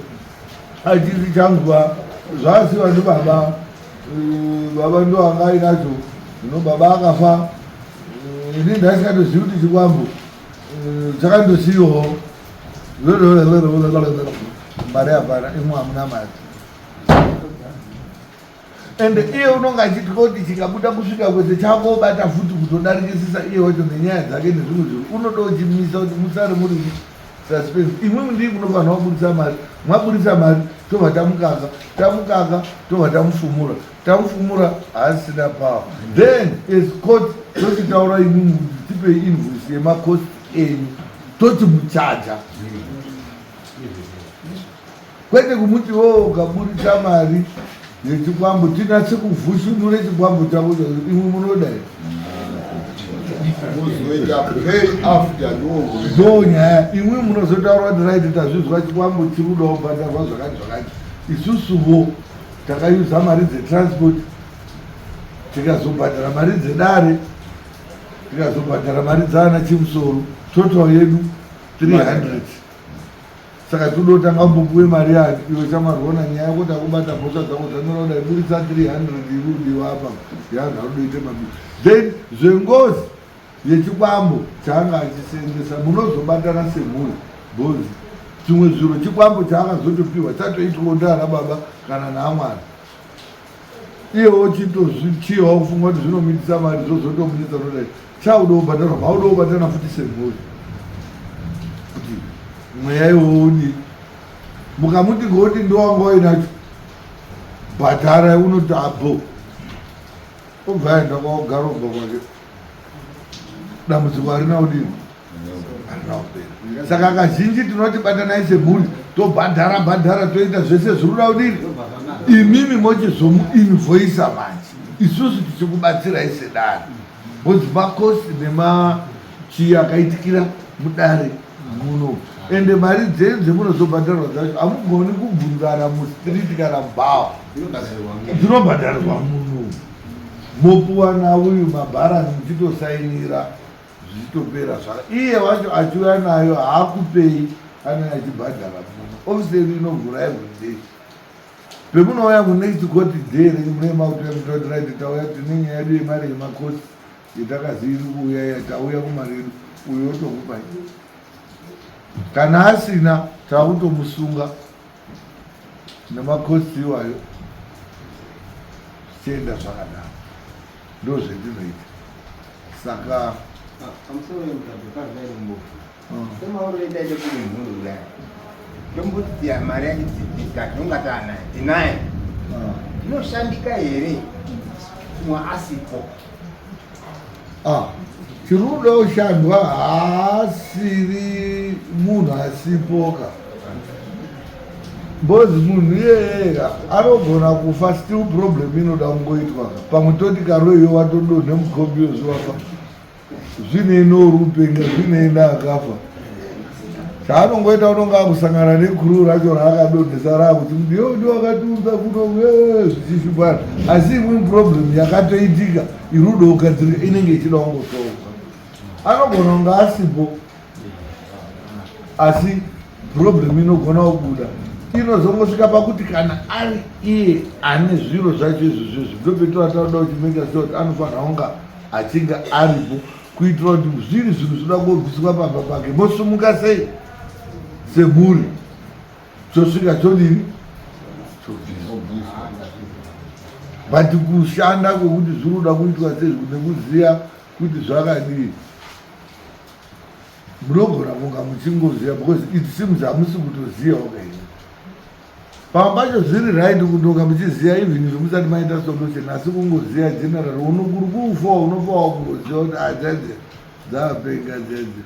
hachisi changuva zvasiwa ndibaba baba ndo anga ainacho zvino baba akafa ini ndaisingatozivi kuti chikwambo chakandosiyiwawo mari hapana imwe hamuna mari ende iye unonga achiti kuti chikabuda kusvika kwese changobata futi kutodarikisisa iye wacho nenyaya dzake nezvimwe zvinhu unoda uchimisa kuti musare muri suspense imwimwe ndii kunofanira kubudisa mari mwabudisa mari tobva tamukaka tobva tamufumura haasina power then as court tochitaura imwimwe kuti tipei invoice yemacost enyu tochimuchaja kwete kumuti ukabudisa mari yechikwambo tinatse kuvhushunure chikwambo chako imwe munodai ndonyaya imwe munozotaura kuti raiti tazvizwa chikwambo chikudawo kubhadharwa zvakati zvakati isusuwo takayuza mari dzetransport tikazobhadhara mari dzedare tikazobhadhara mari dzaana chimusoro total yedu 300 saka todotanga mbupuwe mari yake iwe chamarwona nyaya yekuti akubata mhosva dzako dzanora kuti iburisa 300 irudiwa apa yanhu arudoite mabisi then zvengozi yechikwambo chaanga achisenzesa munozobatana semhuri bhozi chimwe zviro chikwambo chaakazotopiwa chatoitwawo ndaana baba kana naamwana iyewo chitozvichiwawo kufunga kuti zvinomitisa mari zvozotomutisa nodai chauda kubhadharwa mauda kubatana futi semhuri kuti mweya iwouni mukamuti ngoti ndowangoinacho bhadhara unoti abho obva aenda kwaogara ubva kwake dambudziko harina kudini harina kupera saka kazhinji tinoti batanai semhuri tobhadhara toita zvese zviruda kudini imimi mochizomuinvoisa manje isusu tichikubatsirai sedare bcause makosti nemachi akaitikira mudare muno ende mari dzenu dzemunozobhadharwa dzacho hamugoni kubvungana mustriti kana mubhawa dzinobhadharwa muno mopuwa nauyu mabharani muchitosainira zvichitopera zvaka iye wacho achiuya nayo haakupei kana achibhadhara muno ofiseri inovhura everyday pemunouya kunext court day remurema kutoyamutotirati tauya tinenyaya yedu yemari yemakosi yetakaziri kuuya tauya kumari yedu uyo otokupai kana asina takutomusunga nemakosti iwayo chienda zvakadaro ndo zvetinoita saka semauroitaite kuti mhuru ulaya tombutiya mari yacho tinonga taanayo tinayo inoshandika here kumwe asipo chiruda ushandwa haasiri munhu asipoka bcause munhu iyeyega anogona kufa still problem inoda kungoitwa pamwe toti karoiyo watodonhe mukombiozi wafa zvineino rupenga zvineina akafa chaanongoita unonga kusangana neguru racho raakadonhesa rakuti ndiyo ndiwakatiudza futi zvichishubana asi imweni problem yakatoitika irudo ugadzirika inenge ichida kungosolva anogona kunga asipo asi problem inogona kubuda inozongosvika pakuti kana ari iye ane zviro zvacho izvozvizvi ndopetoa tauda kuchimeka sure kuti anofanira kunga achinge aripo kuitira kuti zviri zvinhu zvinoda kubviswa pamba pake mosumuka sei semhuri chosvika chodini but kushanda kwekuti zvinoda kuitwa sezvi nekuziya kuti zvakadii munogona kunga muchingoziya because it seems hamusi kutoziya wakaita pamba pacho zviri right kundonga muchiziya even if musati maita solution asi kungoziya general unokuri kufa unofawa kungoziya kuti ajaje dzapenga jaje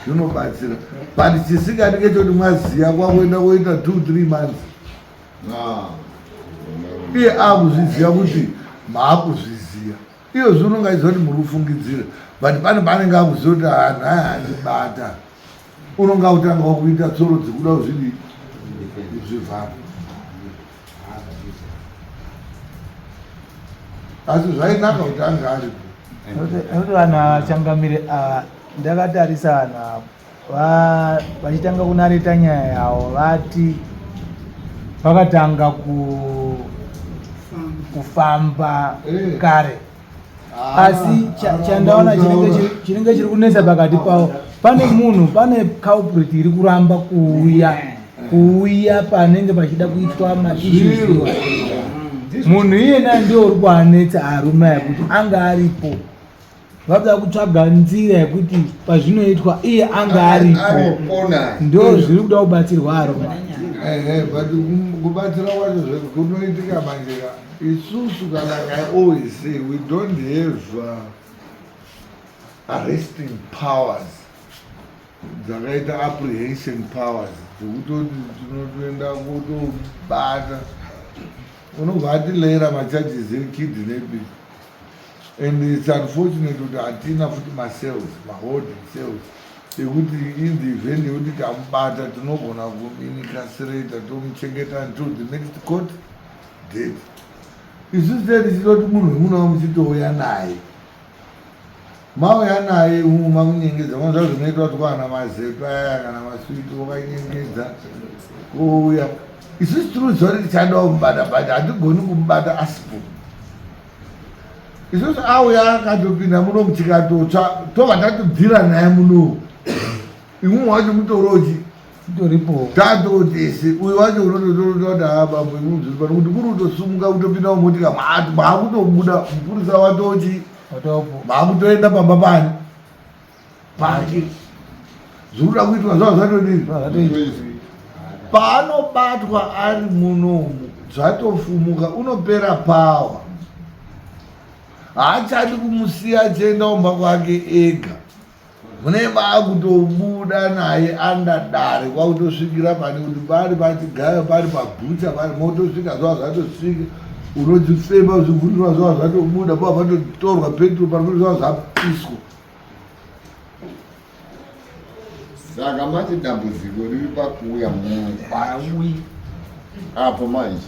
zvinobatsira but chisikadi ngechoti mwaziya kwakuenda kuita 2-3 months iye akuzviziya kuti maakuzviziya iyo zvinonga izoti muri kufungidzira but pane panenge akuziya kuti hanhu aya handibata unonga kutanga wakuita tsoro dzekuda kuzvidi zvivhara asi zvainaka kuti anga aripo nekuti vanhu avachangamire ndakatarisa vanhu ava vachitanga kunareta nyaya yavo vati vakatanga kufamba kare asi chandaona chinenge chiri kunetsa pakati pavo pane munhu pane culprit iri kuramba kuuya panenge pachida kuitwa maissues munhu iyena ndiwo uri kuanetsa arume yekuti anga aripo vabda kutsvaga nzira yekuti pazvinoitwa iye anga aripo ndo zviri kuda kubatsirwa arume but kubatsira kwacho kunoitika manjira isusu kana I always say we don't have arresting powers dzakaita apprehension powers dzekutoti tinotoenda kutobata unobva atileyera macharges ekidnapping and it's unfortunate kuti hatina futi macells maholding cells ekuti in the event yekuti tamubata tinogona kumuincarcerata tomuchengeta until the next court date isusu tetichitoti munhu wemunawo muchitouya naye mauya naye mamunyengedza mazva zvinoitwa kuti kwana mazepa aya kana maswiti wakanyengedza kouya isusu tinoziva kuti tichadawo kumubata but hatigoni kumubata asipo isusu auya akatopinda muno mutikatotsva tobva tatobvira naye muno imwe wacho mutorochi toripo tatotese uyu wacho unotototi abambo imuzviri pano kuti kuri kutosumuka kutopinda mumotika maakutobuda mupurisa watochi maakutoenda pamba pani pake zvirikuda kuitwa zvava zvatodini paanobatwa ari munomu zvatofumuka unopera pawa haachadi kumusiya achienda kumba kwake ega mune vaakutobuda naye andadare kwakutosvikira pane kuti pari pachigaya pari pabhucha pari motosvika zvava zvatosvika unodzifema zvivhunirwa zvava zvatobuda pava patotorwa petro pari zvava zvapiswa saka mati dambudziko riri pakuuya munhu kwaui apo manje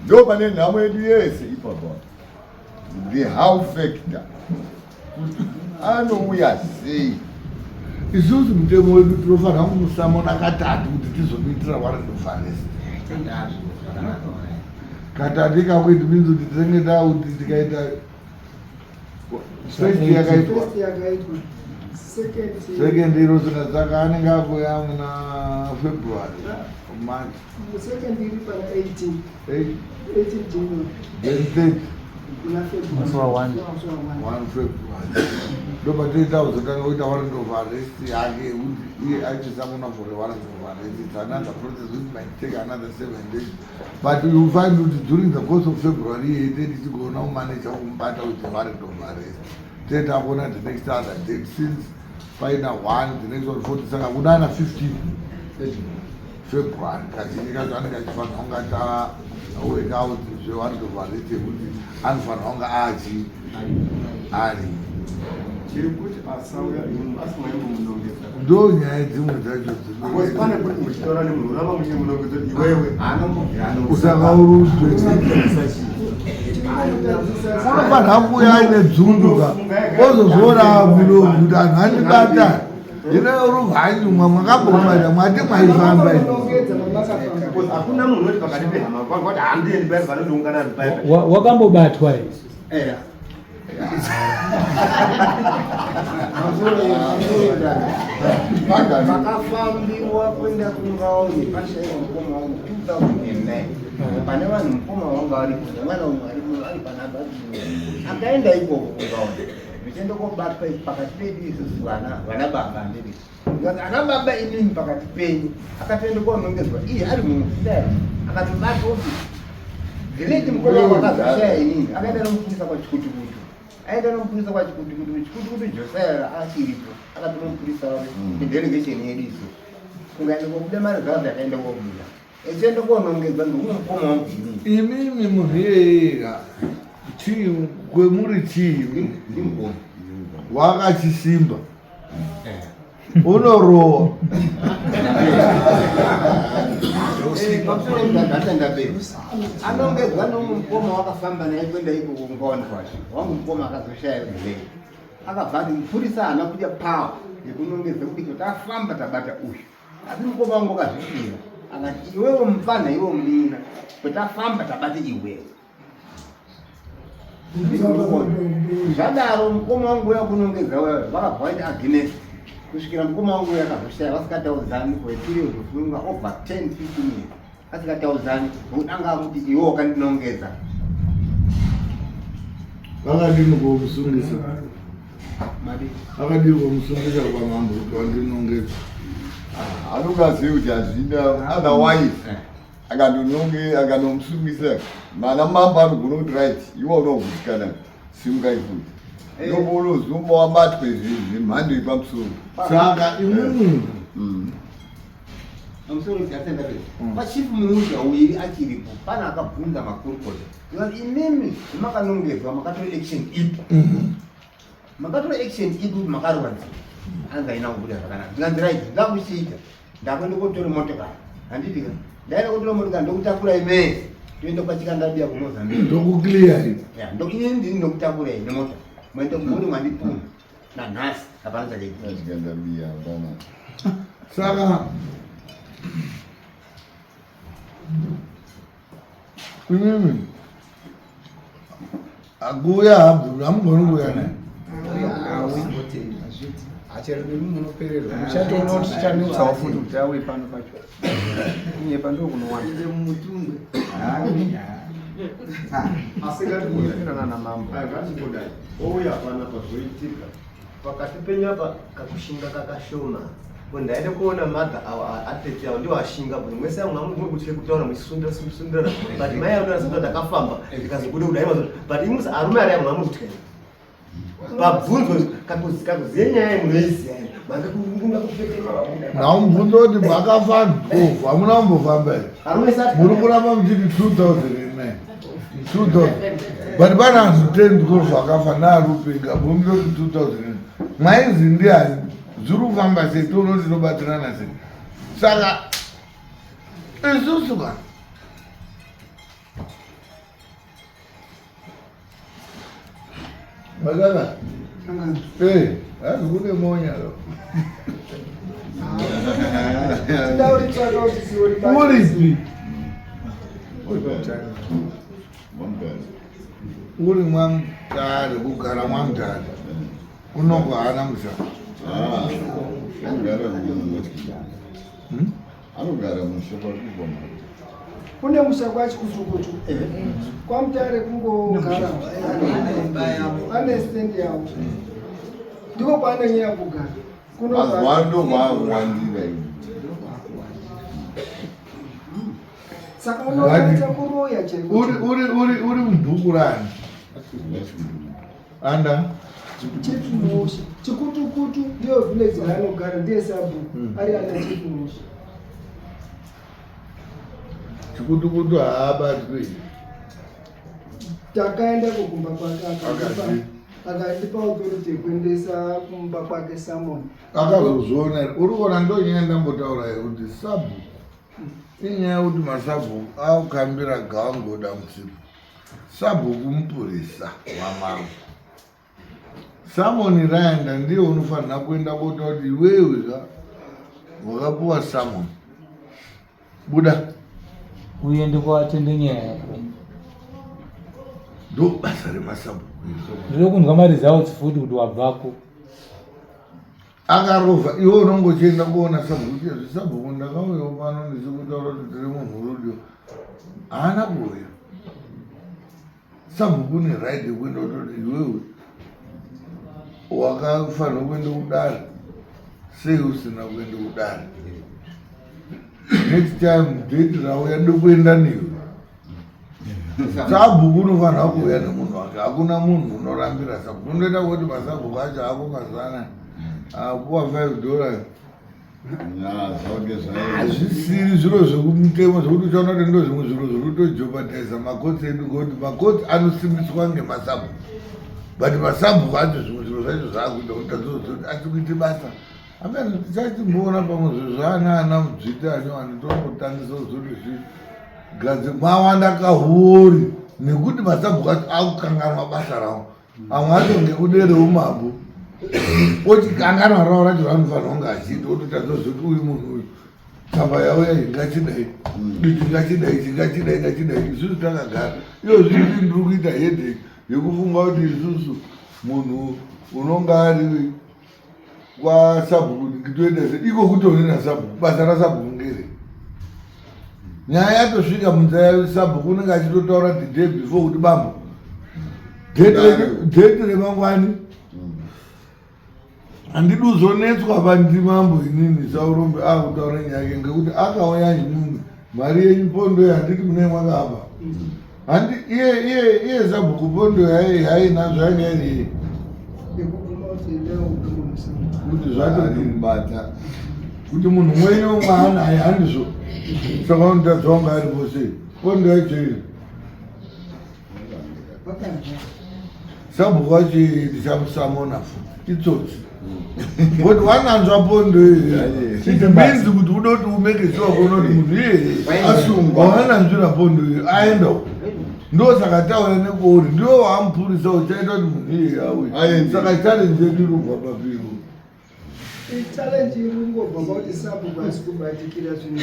ndo pane nhamo yedu yese ipapo the how factor anouya sei isusu mutemo wedu tinofanira kumusamona katatu kuti tizomuitira warrant of arrest katatu ikakuiti means kuti tinenge tauti tikaita first yakaitwa second irosika saka anenge akuya muna February March second iri pana 18 January then 1 February ndopatoita kuzotanga kuita warrant of arrest yake kuti iye achisamuna for a warrant of arrest. It's another process which might take another 7 days, but you will find that during the course of February he did go now manage to combat with the warrant of arrest. Then upon the next other date, since final one, the next one 47, unana 15 February kazhinji kacho anenge achifanira kunge taweka kuti zvewarrant of arrest yekuti anofanira kunge ari chiri kuti asauya asingaimbomunongedza ndo nyaya dzimwe dzacho because pane kuti muchitaura nemunhu uramba muchimunongedza kuti iwewe usakauruzwe unofanira kuuya aine dzunduka ozozoona muno kuti anhu andibata ine uruvhanyumwa mwakambomata mwati mwaifamba hakuna munhu woti pakati pehama kwati handiendi pai vanodiungana pai wakambobatwa vakafambiwa kuenda kungaoni pashaiwa mukoma wangu 2009 pane vanhu mukoma wangu aripo mwana umwe ari panapa akaenda ikoko kungaoni vichienda kobatwa pakati pedu isusu vana baba ndiri ana baba inini pakati penyu akatoenda konongedzwa iye ari mumufudari akatobatwa kuti zvineti mukoma wangu akazoshaya inini akaenda nomupurisa kwachikutukutu aenda nomupurisa kwachikutukutu chikutukutu josaya achiripo akatomupurisa delegation yedu isu kungaenda kobuda mari zavo dzakaenda kobuda echienda konongedzwa ndokuno mukoma wangu inini imimi munhu iyeyega chii kwemuri chiimi wakachisimba unorowa anongedzwa nomukoma wakafamba naye kuenda iko kungaoni kwacho wangu mukoma akazoshaya zilei akabva ati mupurisa haana kuja pawa yekunongedza kuti tafamba tabata uyu asi mukoma wangu akazvipira akati iwewo mufana iwo munina kwetafamba tabate iwewo zvadaro mukoma wangu uya kunongedza wewe vakabva vaiti agnes kusvikira mukoma wangu uya akazoshaya vasikataudzani for a period of longer over 10-15 years asikataudzani nokuti anga akuti iwe wakandinongedza vakadini komusungisa akadini komusungisa kwamambo kuti wandinongedza anokazivi kuti hazvina otherwise akanomusungisa mana mambo anogona kuti right iwo unogutikana simukai futi ndobo unozumba wabatwe zvemhando yepamusoro saka imunu amusoro ndiatendapei pachifu muudza uiri achiripo pana akabvunza makurukota ikati imimi zemakanongedzwa makatora action ipi makatora action ipi kuti makarowanzi anga ina kubuda zvakanaka ndikanzirai ndakuchiita ndakwenda kotora motokari handidika ndaenda kotora motokari ndokutakura imei toenda kwachikandabia kumozambique ndokukliya ipi ndokine ndini ndokutakurai nemota mwaita kumoti mwandipuma nanhasi hapana chachaita achikandabia hapana saka imimi akuya habvu amugoni kuya naye achero nemunopererwa muchatoona kuti tichanetsawo futi kuti auye pano pacho inyepa ndo kunowanda mumutumbe asingatikuirana namambo ngatimbodai ouya pana pazoitika pakati penyapa kakushinga kakashoma ndaenda kuona madha atete avo ndiwo ashinga buri mwese amwe amwe kutaura muchisundirana but mai avo ndasota ndakafamba ndikazobuda kudai but imusi arume ari amwe amwe kutyai pabvunzo kakuziye nyaya yemunoiziya manga kupfekea naumubvunzo kuti makafamba hamuna kumbofamba here muri kuramba muchiti 2009 but pana anhu 10 because vakafa naarupinga mumidoti 2009 maizi ndiani zviri kufamba sei toona tinobatirana sei saka isusu ka makaka hazi kune monyalo uripi uri mwamutare kugara mwamutare unongo hana mushaka anogara mushakwakuoma kune mushakwa achikusukutu kwamutare kungogara ane stendi yavo ndiko kwaanonyanya kugara azwandomawandira saka unoaita kuroya uri mubhuku rani anda chifumusha chikutukutu ndiyo village raanogara ndiye sabhuku ari ana chifumusha chikutukutu haabatwi takaenda kugumba kwake akatipa authority kuendesa kumba kwake Samon akazozviona uri kuona ndonyaya ndambotaura kuti sabhu inyaya kuti masabhu akukambira gawangoda mutsipo sabhu kumupurisa wamambo Samoni raenda ndiye unofanira kuenda kota kuti iwewe wakapuwa Samoni buda uende koatende nyaya ndo basa remasabhu ndiri kunzwa marizautsi futi kuti wabvako akarova iwe unongochienda kuona sabhu kuti zvisabhuku ndakauyawo pano ndichikutaura kuti tiri munhu rudio haana kuuya sabhuku ne right yekuenda kutoti iwewe wakafanira kuenda kudare sei usina kuenda kudare next time date rauya ndokuenda newe sabhuku unofanira kuuya nemunhu wake hakuna munhu unorambira sabhuku unoita kuti masabhuku acho ako mazana apuwa $5 hazvisiri zviro zvekumutemo zvokuti uchaona kuti ndo zvimwe zviro zvokutojobhadhaisa makotsi edu ngokuti makotsi anosimbiswa ngemasabhuku but masabhuku acho zvimwe zviro zvacho zvaakuita kuti tazozoti achikuite basa amene tichatimboona pamwe zvo zvaanaana mudzvitani wani tombotangisa kuzoti zvigadze mawanda kahuri nekuti masabhuku acho akukanganwa basa ravo amwe acho ngekudereumambo ochikanganwa ravo racho ranofanira kunge achiita ototazozoti uyu munhu uyu tsamba yavo yaingachidai ichingachidai chingachidai isusu takagara iyo zviri ndiri kuita headache yekufunga kuti isusu munhu unonge ari kwasabhuku nditoendese iko kutonena sabhuku basa rasabhuku ngere nyaya yatosvika munzaya yesabhuku unenge achitotaura kuti day before kuti bambo date remangwani handidi uzonetswa pandimambo inini saurombe akutaura nyaya yake ngekuti akauya nyumwe mari yenyu pondo handiti mune mwakaba handi iye sabhuku pondo hainazvo ainyairiye kuti zvatodibata kuti munhu mwenye umwe hanaye handizvo saka unotadza wanga ari pose pondo yacho sabhuku wacho ndichamusamona futi itsotsi but wananzwa pondo it means kuti uda kuti umeke sure kuona kuti munhu iyeye asungwa wananzvira pondo iyo aenda ndo saka taura nekuri ndiwo waamupurisa uchaita kuti munhu iyeye auye saka challenge yedu irubva papiro challenge irungobva pauti sabhuku asi kubatikira zvinhu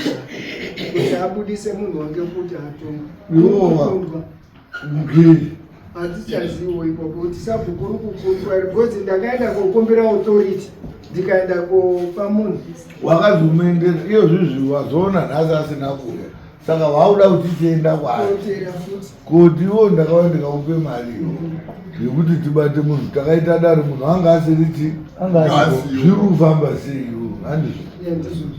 kuti abudise munhu wake kuti atongwa ngei hatichazivo ipopo kuti sabhuku uri kukundwa because ndakaenda kokumbira authority ndikaenda kopa munhu wakazomendera iyo zvizvi wazoona nhasi asina kuya saka wauda kuti tienda kwaari kuti iwo ndakauya ndikaupe mariyo yekuti tibate munhu takaita dare munhu anga asiriti zviri kufamba seiwo handizvo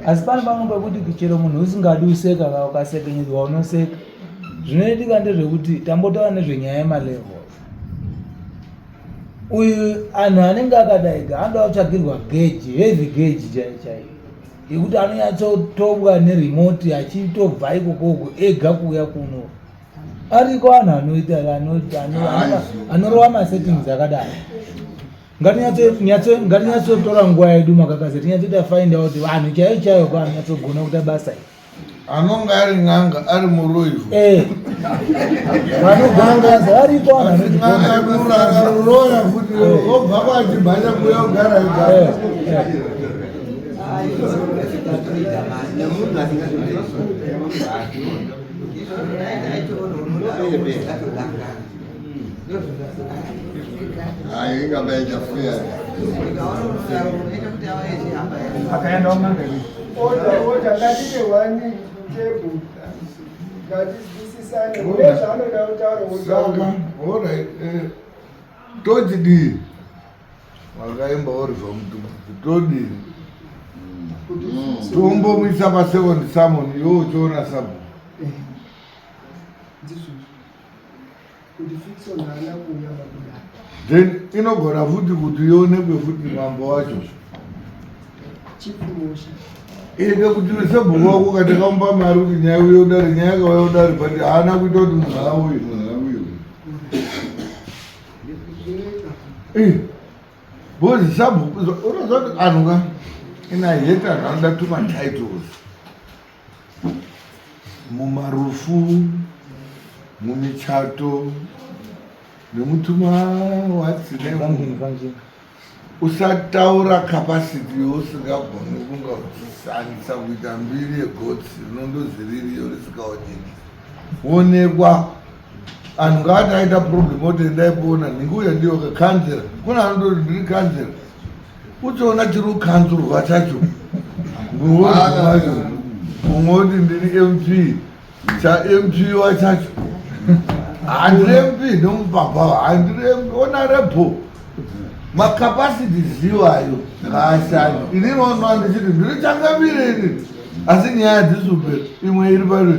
asi pane pamwe pekuti kuchero munhu usingadi useka ka ukasekenyedzwa unoseka zvinoitika ndezvekuti tambotaura nezvenyaya yemalevel uyu anhu anenge akadaiga anoda kutsvagirwa geji heavy geji chaiyo yekuti anonyatsotobwa nerimoti achitobva ikokoko ega kuuya kuno ariko anhu anoita anorova masettings akadai ngatinyatsotora nguva yedu makakaze tinyatsoita find out vanhu chaiyo chaiyo kwa anonyatsogona kuita basa iri anonga ari n'anga ari muroivhu vanogangaza ariko anoroya futi obva kwachibhanya kuya kugara igara ingabaita fuya akaenda umangani oda ngatite wani table ngatizwisisane nezvaanoda kutaura orit todidii wakaimba oribva mutumbuzi todini tombomwisa pasecond samon iwo uchiona sabhuku kuti fiction haana kuuya pakudai then inogona futi kuti ionekwe futi mambo wacho chipromotion ega kuti sabhuku wako katakamupa mari kuti nyaya uye udari nyaya yakauya udari but haana kuita kuti munhu auye bhozi sabhuku unoziva kuti anhu ka inaheta anhu anoda tumatitles mumarufu mumichato nemutuma watsinemu usataura capacity yousingagoni kunga uchisanisa kuita mbiri yegotsi rinondoziririyo risikaoneki onekwa anhu ngati aita problem otendaipoona ndinguya ndiyo kakanzera kuna anondoti ndiri kanzera uchiona chiri kukanzurwa chacho umoti ndiri mp champ wachacho handiri mp nomubhabha handiri ona repo macapacity ziwayo ngaashani ininoonwa ndichiti ndiri changamire ini asi nyaya dzisupera imwe iri pari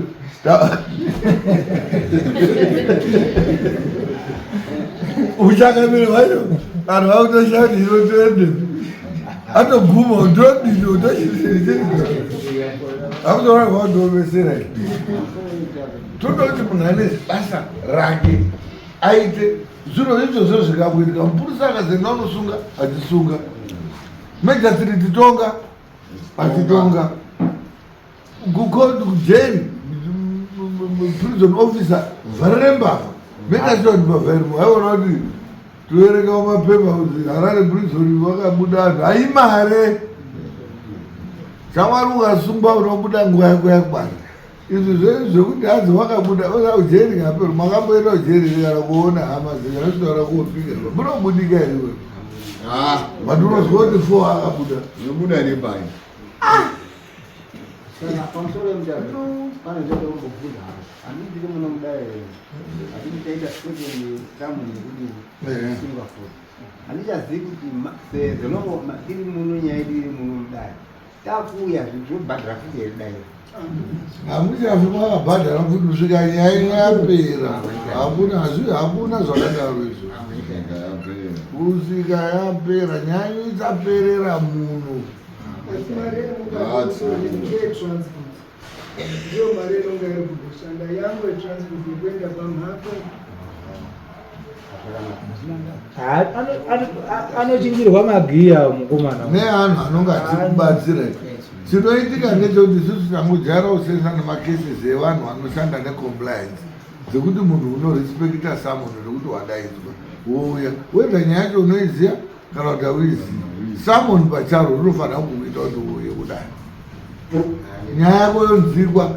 uchangamire vayo vanhu vakutoshati inotoende atoguma utodini utochii akutoona kwakutoomesera todoti munhu ane basa rake aite zviro izvozvo zvikakuitika mupurisa akazenga unosunga achisunga majastri titonga atitonga kujeri prison officer vharire mbavha mekasiwati mavhairimo aiona kuti toerekawo mapepa kuti harare prison vakabuda anhu haimare shamwari ukasungwa unobuda nguva yako yakwana izvi zvekuti hanzi wakabuda osa ujeri ngapero makamboenda ujeri kana kuona hama zvinasvitaura kuopikerwa munobudika here but unozwa kuti 4 akabuda unobuda nebai pamusoro yemudaro pane zvotombobvunza handidiri muno mudare hatiti taita tamu nekuti singapore handichazivi kuti sezvo tiri muno nyaya tiri muno mudare takuuya zvobhadhara futi yeridai hamuchafi mwakabhadhara futi kusvika nyaya ino yapera hakuna zvakadaro izvo kusvika yapera nyaya ino isaperera muno ndiyo mari inonga iri kuzoshanda yangu yetransport yekuenda pamhapo anochingirwa magiya mukomana neanhu anonga achikubatsira chinoitika ngechekuti isusu tangojara kuseenza nemacases evanhu vanoshanda necompliance dzekuti munhu unorespekta samunhu nekuti wadaidzwa wouya wenda nyaya yacho unoiziva kana kuti hauizivi samunhu pacharo rinofanira kuita kuti uuye kudai nyaya yako yonzikwa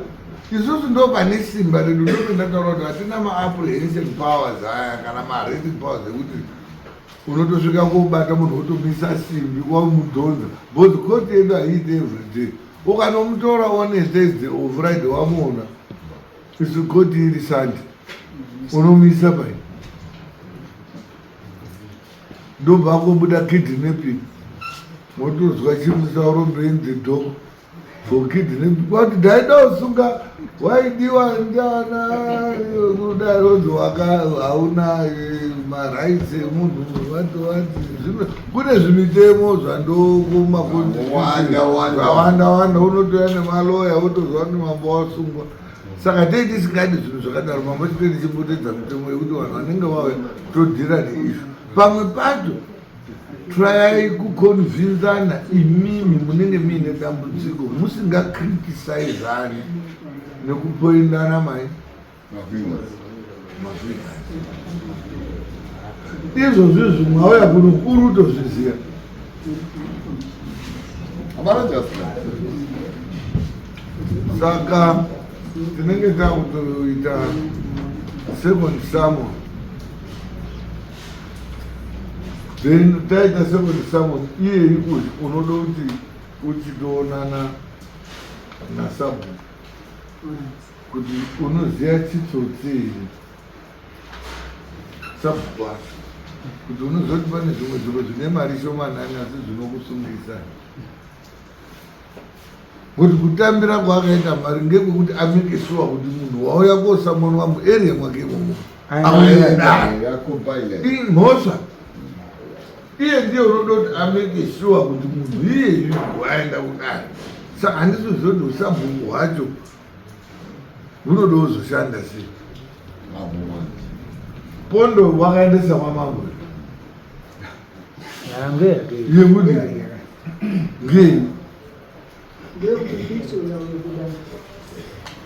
isusu ndo pane simba redu ndopendataura kuti hatina maapprehension powers aya kana maarresting powers ekuti unotosvika kubata munhu wotomisa simbi wamudhonza because koti yedu haiiti everyday ukanomutora one Thursday or Friday wamuona isu koti iri Sunday unomisa pai ndobva kobuda kidnapping motozwa chimusauro being the dog for kidnapping kwati ndaida usunga waidiwa ndiana kudarodzo hauna marights emunhu wati kune zvimitemo zvandokumakonzvawanda unotoya nemaloya wotozwa kuti mambo wasungwa saka tei tisingadi zvinhu zvakadaro mambo chitei tichimbotedza mitemo yekuti vanhu vanenge vauya todhira neizvo pamwe pacho trayai kukonvinzana imimi munenge muine dambudziko musingakritisizani nekupoindana mai izvo zvizvi mwauya kuno kuri kutozviziva saka tinenge takutoita second sermon then taita second sermon iyeri unoda kuti uchitoonana nasabhuku kuti unoziva chitsotsi sabhuku wacho kuti unozoti pane zvimwe zviro zvine mari shomanani asi zvinokusungisa kuti kutambira kwaakaita mari ngekwekuti amikisiwa kuti munhu wauya kosamonwa muarea mwake imomo mhosva iye ndiye unoda kuti amikisiwa kuti munhu iyeyu waenda kudai saka handizozoti usabhuku hwacho hunoda kuzoshanda sei. Pondo wakaendesa kwamambo yekuti ngei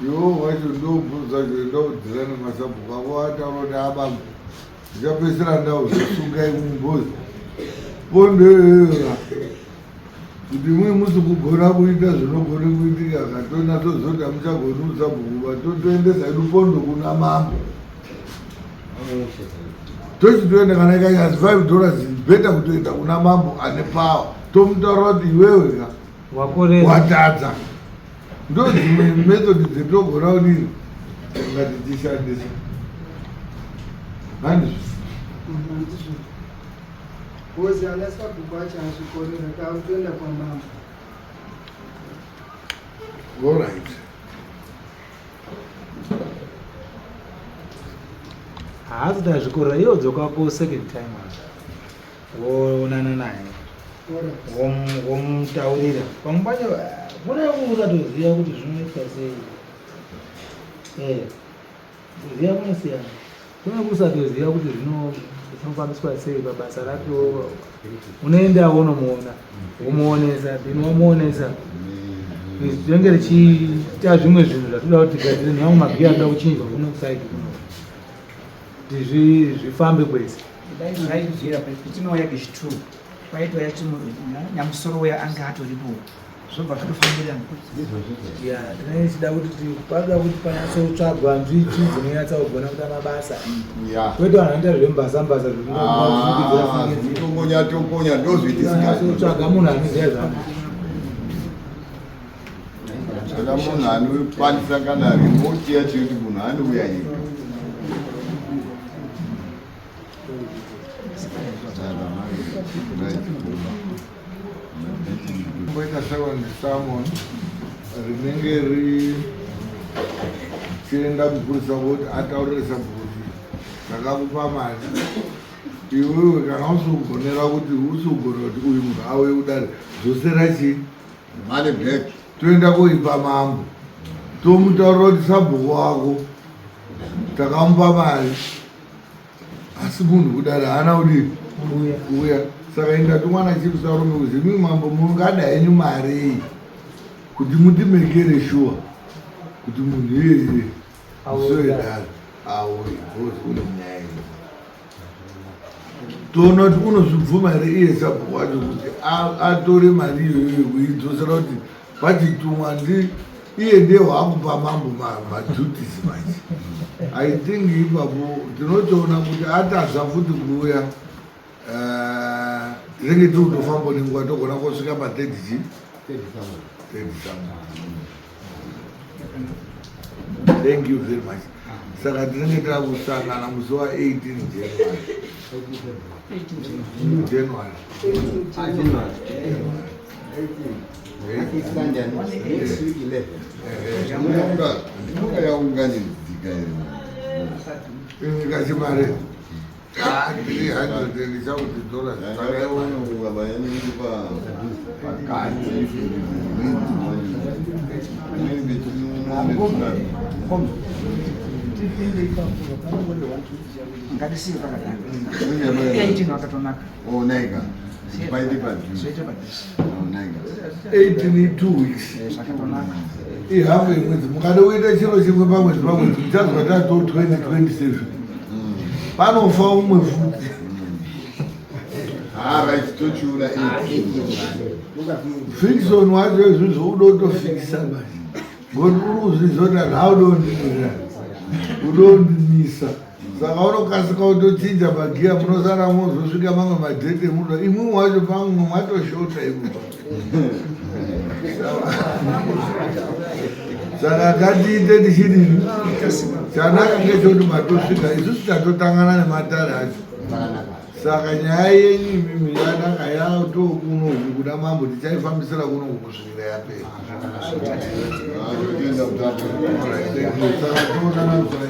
yo wacho ndobvunzacho ndaudzirana masabhuku ako atauroti abambo ndichapedzisira ndauzosungai mumbuzi. Pondo iyoyoa kuti mwe musi kugona kuita zvinogone kuitika katonatsozoti hamuchagoni musabhuku vatotoendesa idu pondo kuna mambo tochitoenda kana ikanyazi $5 beta kutoenda kuna mambo ane power tomutaura kuti iwewe ka watadza. Ndo dzimwe methodi dzetogona kudini ngati tishandisa handizvo Bozi anasa kubacha azvikorera kakutoenda kwamama. all right. haazoti azvikorera iwo dzoka ko second time woonana naye womutaurira pamwe pacho muna usatoziva kuti zvinoitwa sei. kuziva kunosiyana, kuna kusatoziva kuti zvinofambiswa sei pabasa racho. Unoenda wonomuona womuonesa then wamuonesa zvinenge richiita zvimwe zvinhu zvatoda kuti tigadzire nevamwe magiya anoda kuchinjwa kuno kusaidi kuno kuti zvifambe kwese. Ndaizvaibvira patinouya kechituru kwaitouya nyamusoro uya anga atoripo zvobva zvatofambira tinaichida kuti kwaga kuti panyatsotsvagwa nzvitsvi dzinonyatsa kugona kuita mabasa kwete vanhu vanoita zvembazambasa tokonya ndozvitsvaga munhu anoziva zvavo kana munhu anokwanisa kana remote yacho kuti munhu anouya nyika mboita second sermon rinenge richienda kupurisa kuti ataurire sabhuku ndakakupa mari iwewe kana usikugonera kuti usikugonera kuti uyu munhu auye kudare zvosera chii mari back toenda koipa mambo tomutaurira kuti sabhuku wako takamupa mari asi munhu kudare haana kudii kuuya. Saka ingati mwana chikusarume kuzi mimi mambo mungada henyu mari kuti mutimekere sure kuti munhu iyeye usoedari auye bhosi une munyaya ino toona kuti unozvibvuma here iye sabhuku wacho kuti atore mari iyoyo kuidzosera kuti pachitumwa iye ndiye waakupa mambo maduties machi. I think ipapo tinotoona kuti atadza futi kuuya tinenge tiri kutofamba nenguva togona kusvika pa30 thank you very much. Saka tinenge takusangana musi wa18 January. Kachimare ngatisiye pakadaro iaitina wakatonaka 2 weeks zvakatonaka ihafu yemwedzi mukada kuita chiro chimwe pamwedzi tichazwa tato 2027 panofa umwe futi fiction wacho izvizvo udotofikisa ngoti uri kuzvizva kuti anhu audondimisa saka unokasika kutochinja magiya munosara mozosvika mamwe madhete muda imwe wacho pamwe matoshota imo saka ngatiite tichidini chanaka ngechekuti matosvika isusu tatotangana nematare acho. Saka nyaya yenyu imimi yanaka yatokunoku kuda mambo tichaifambisira kuno kusvikira yapera. Saka toonana zuva 8.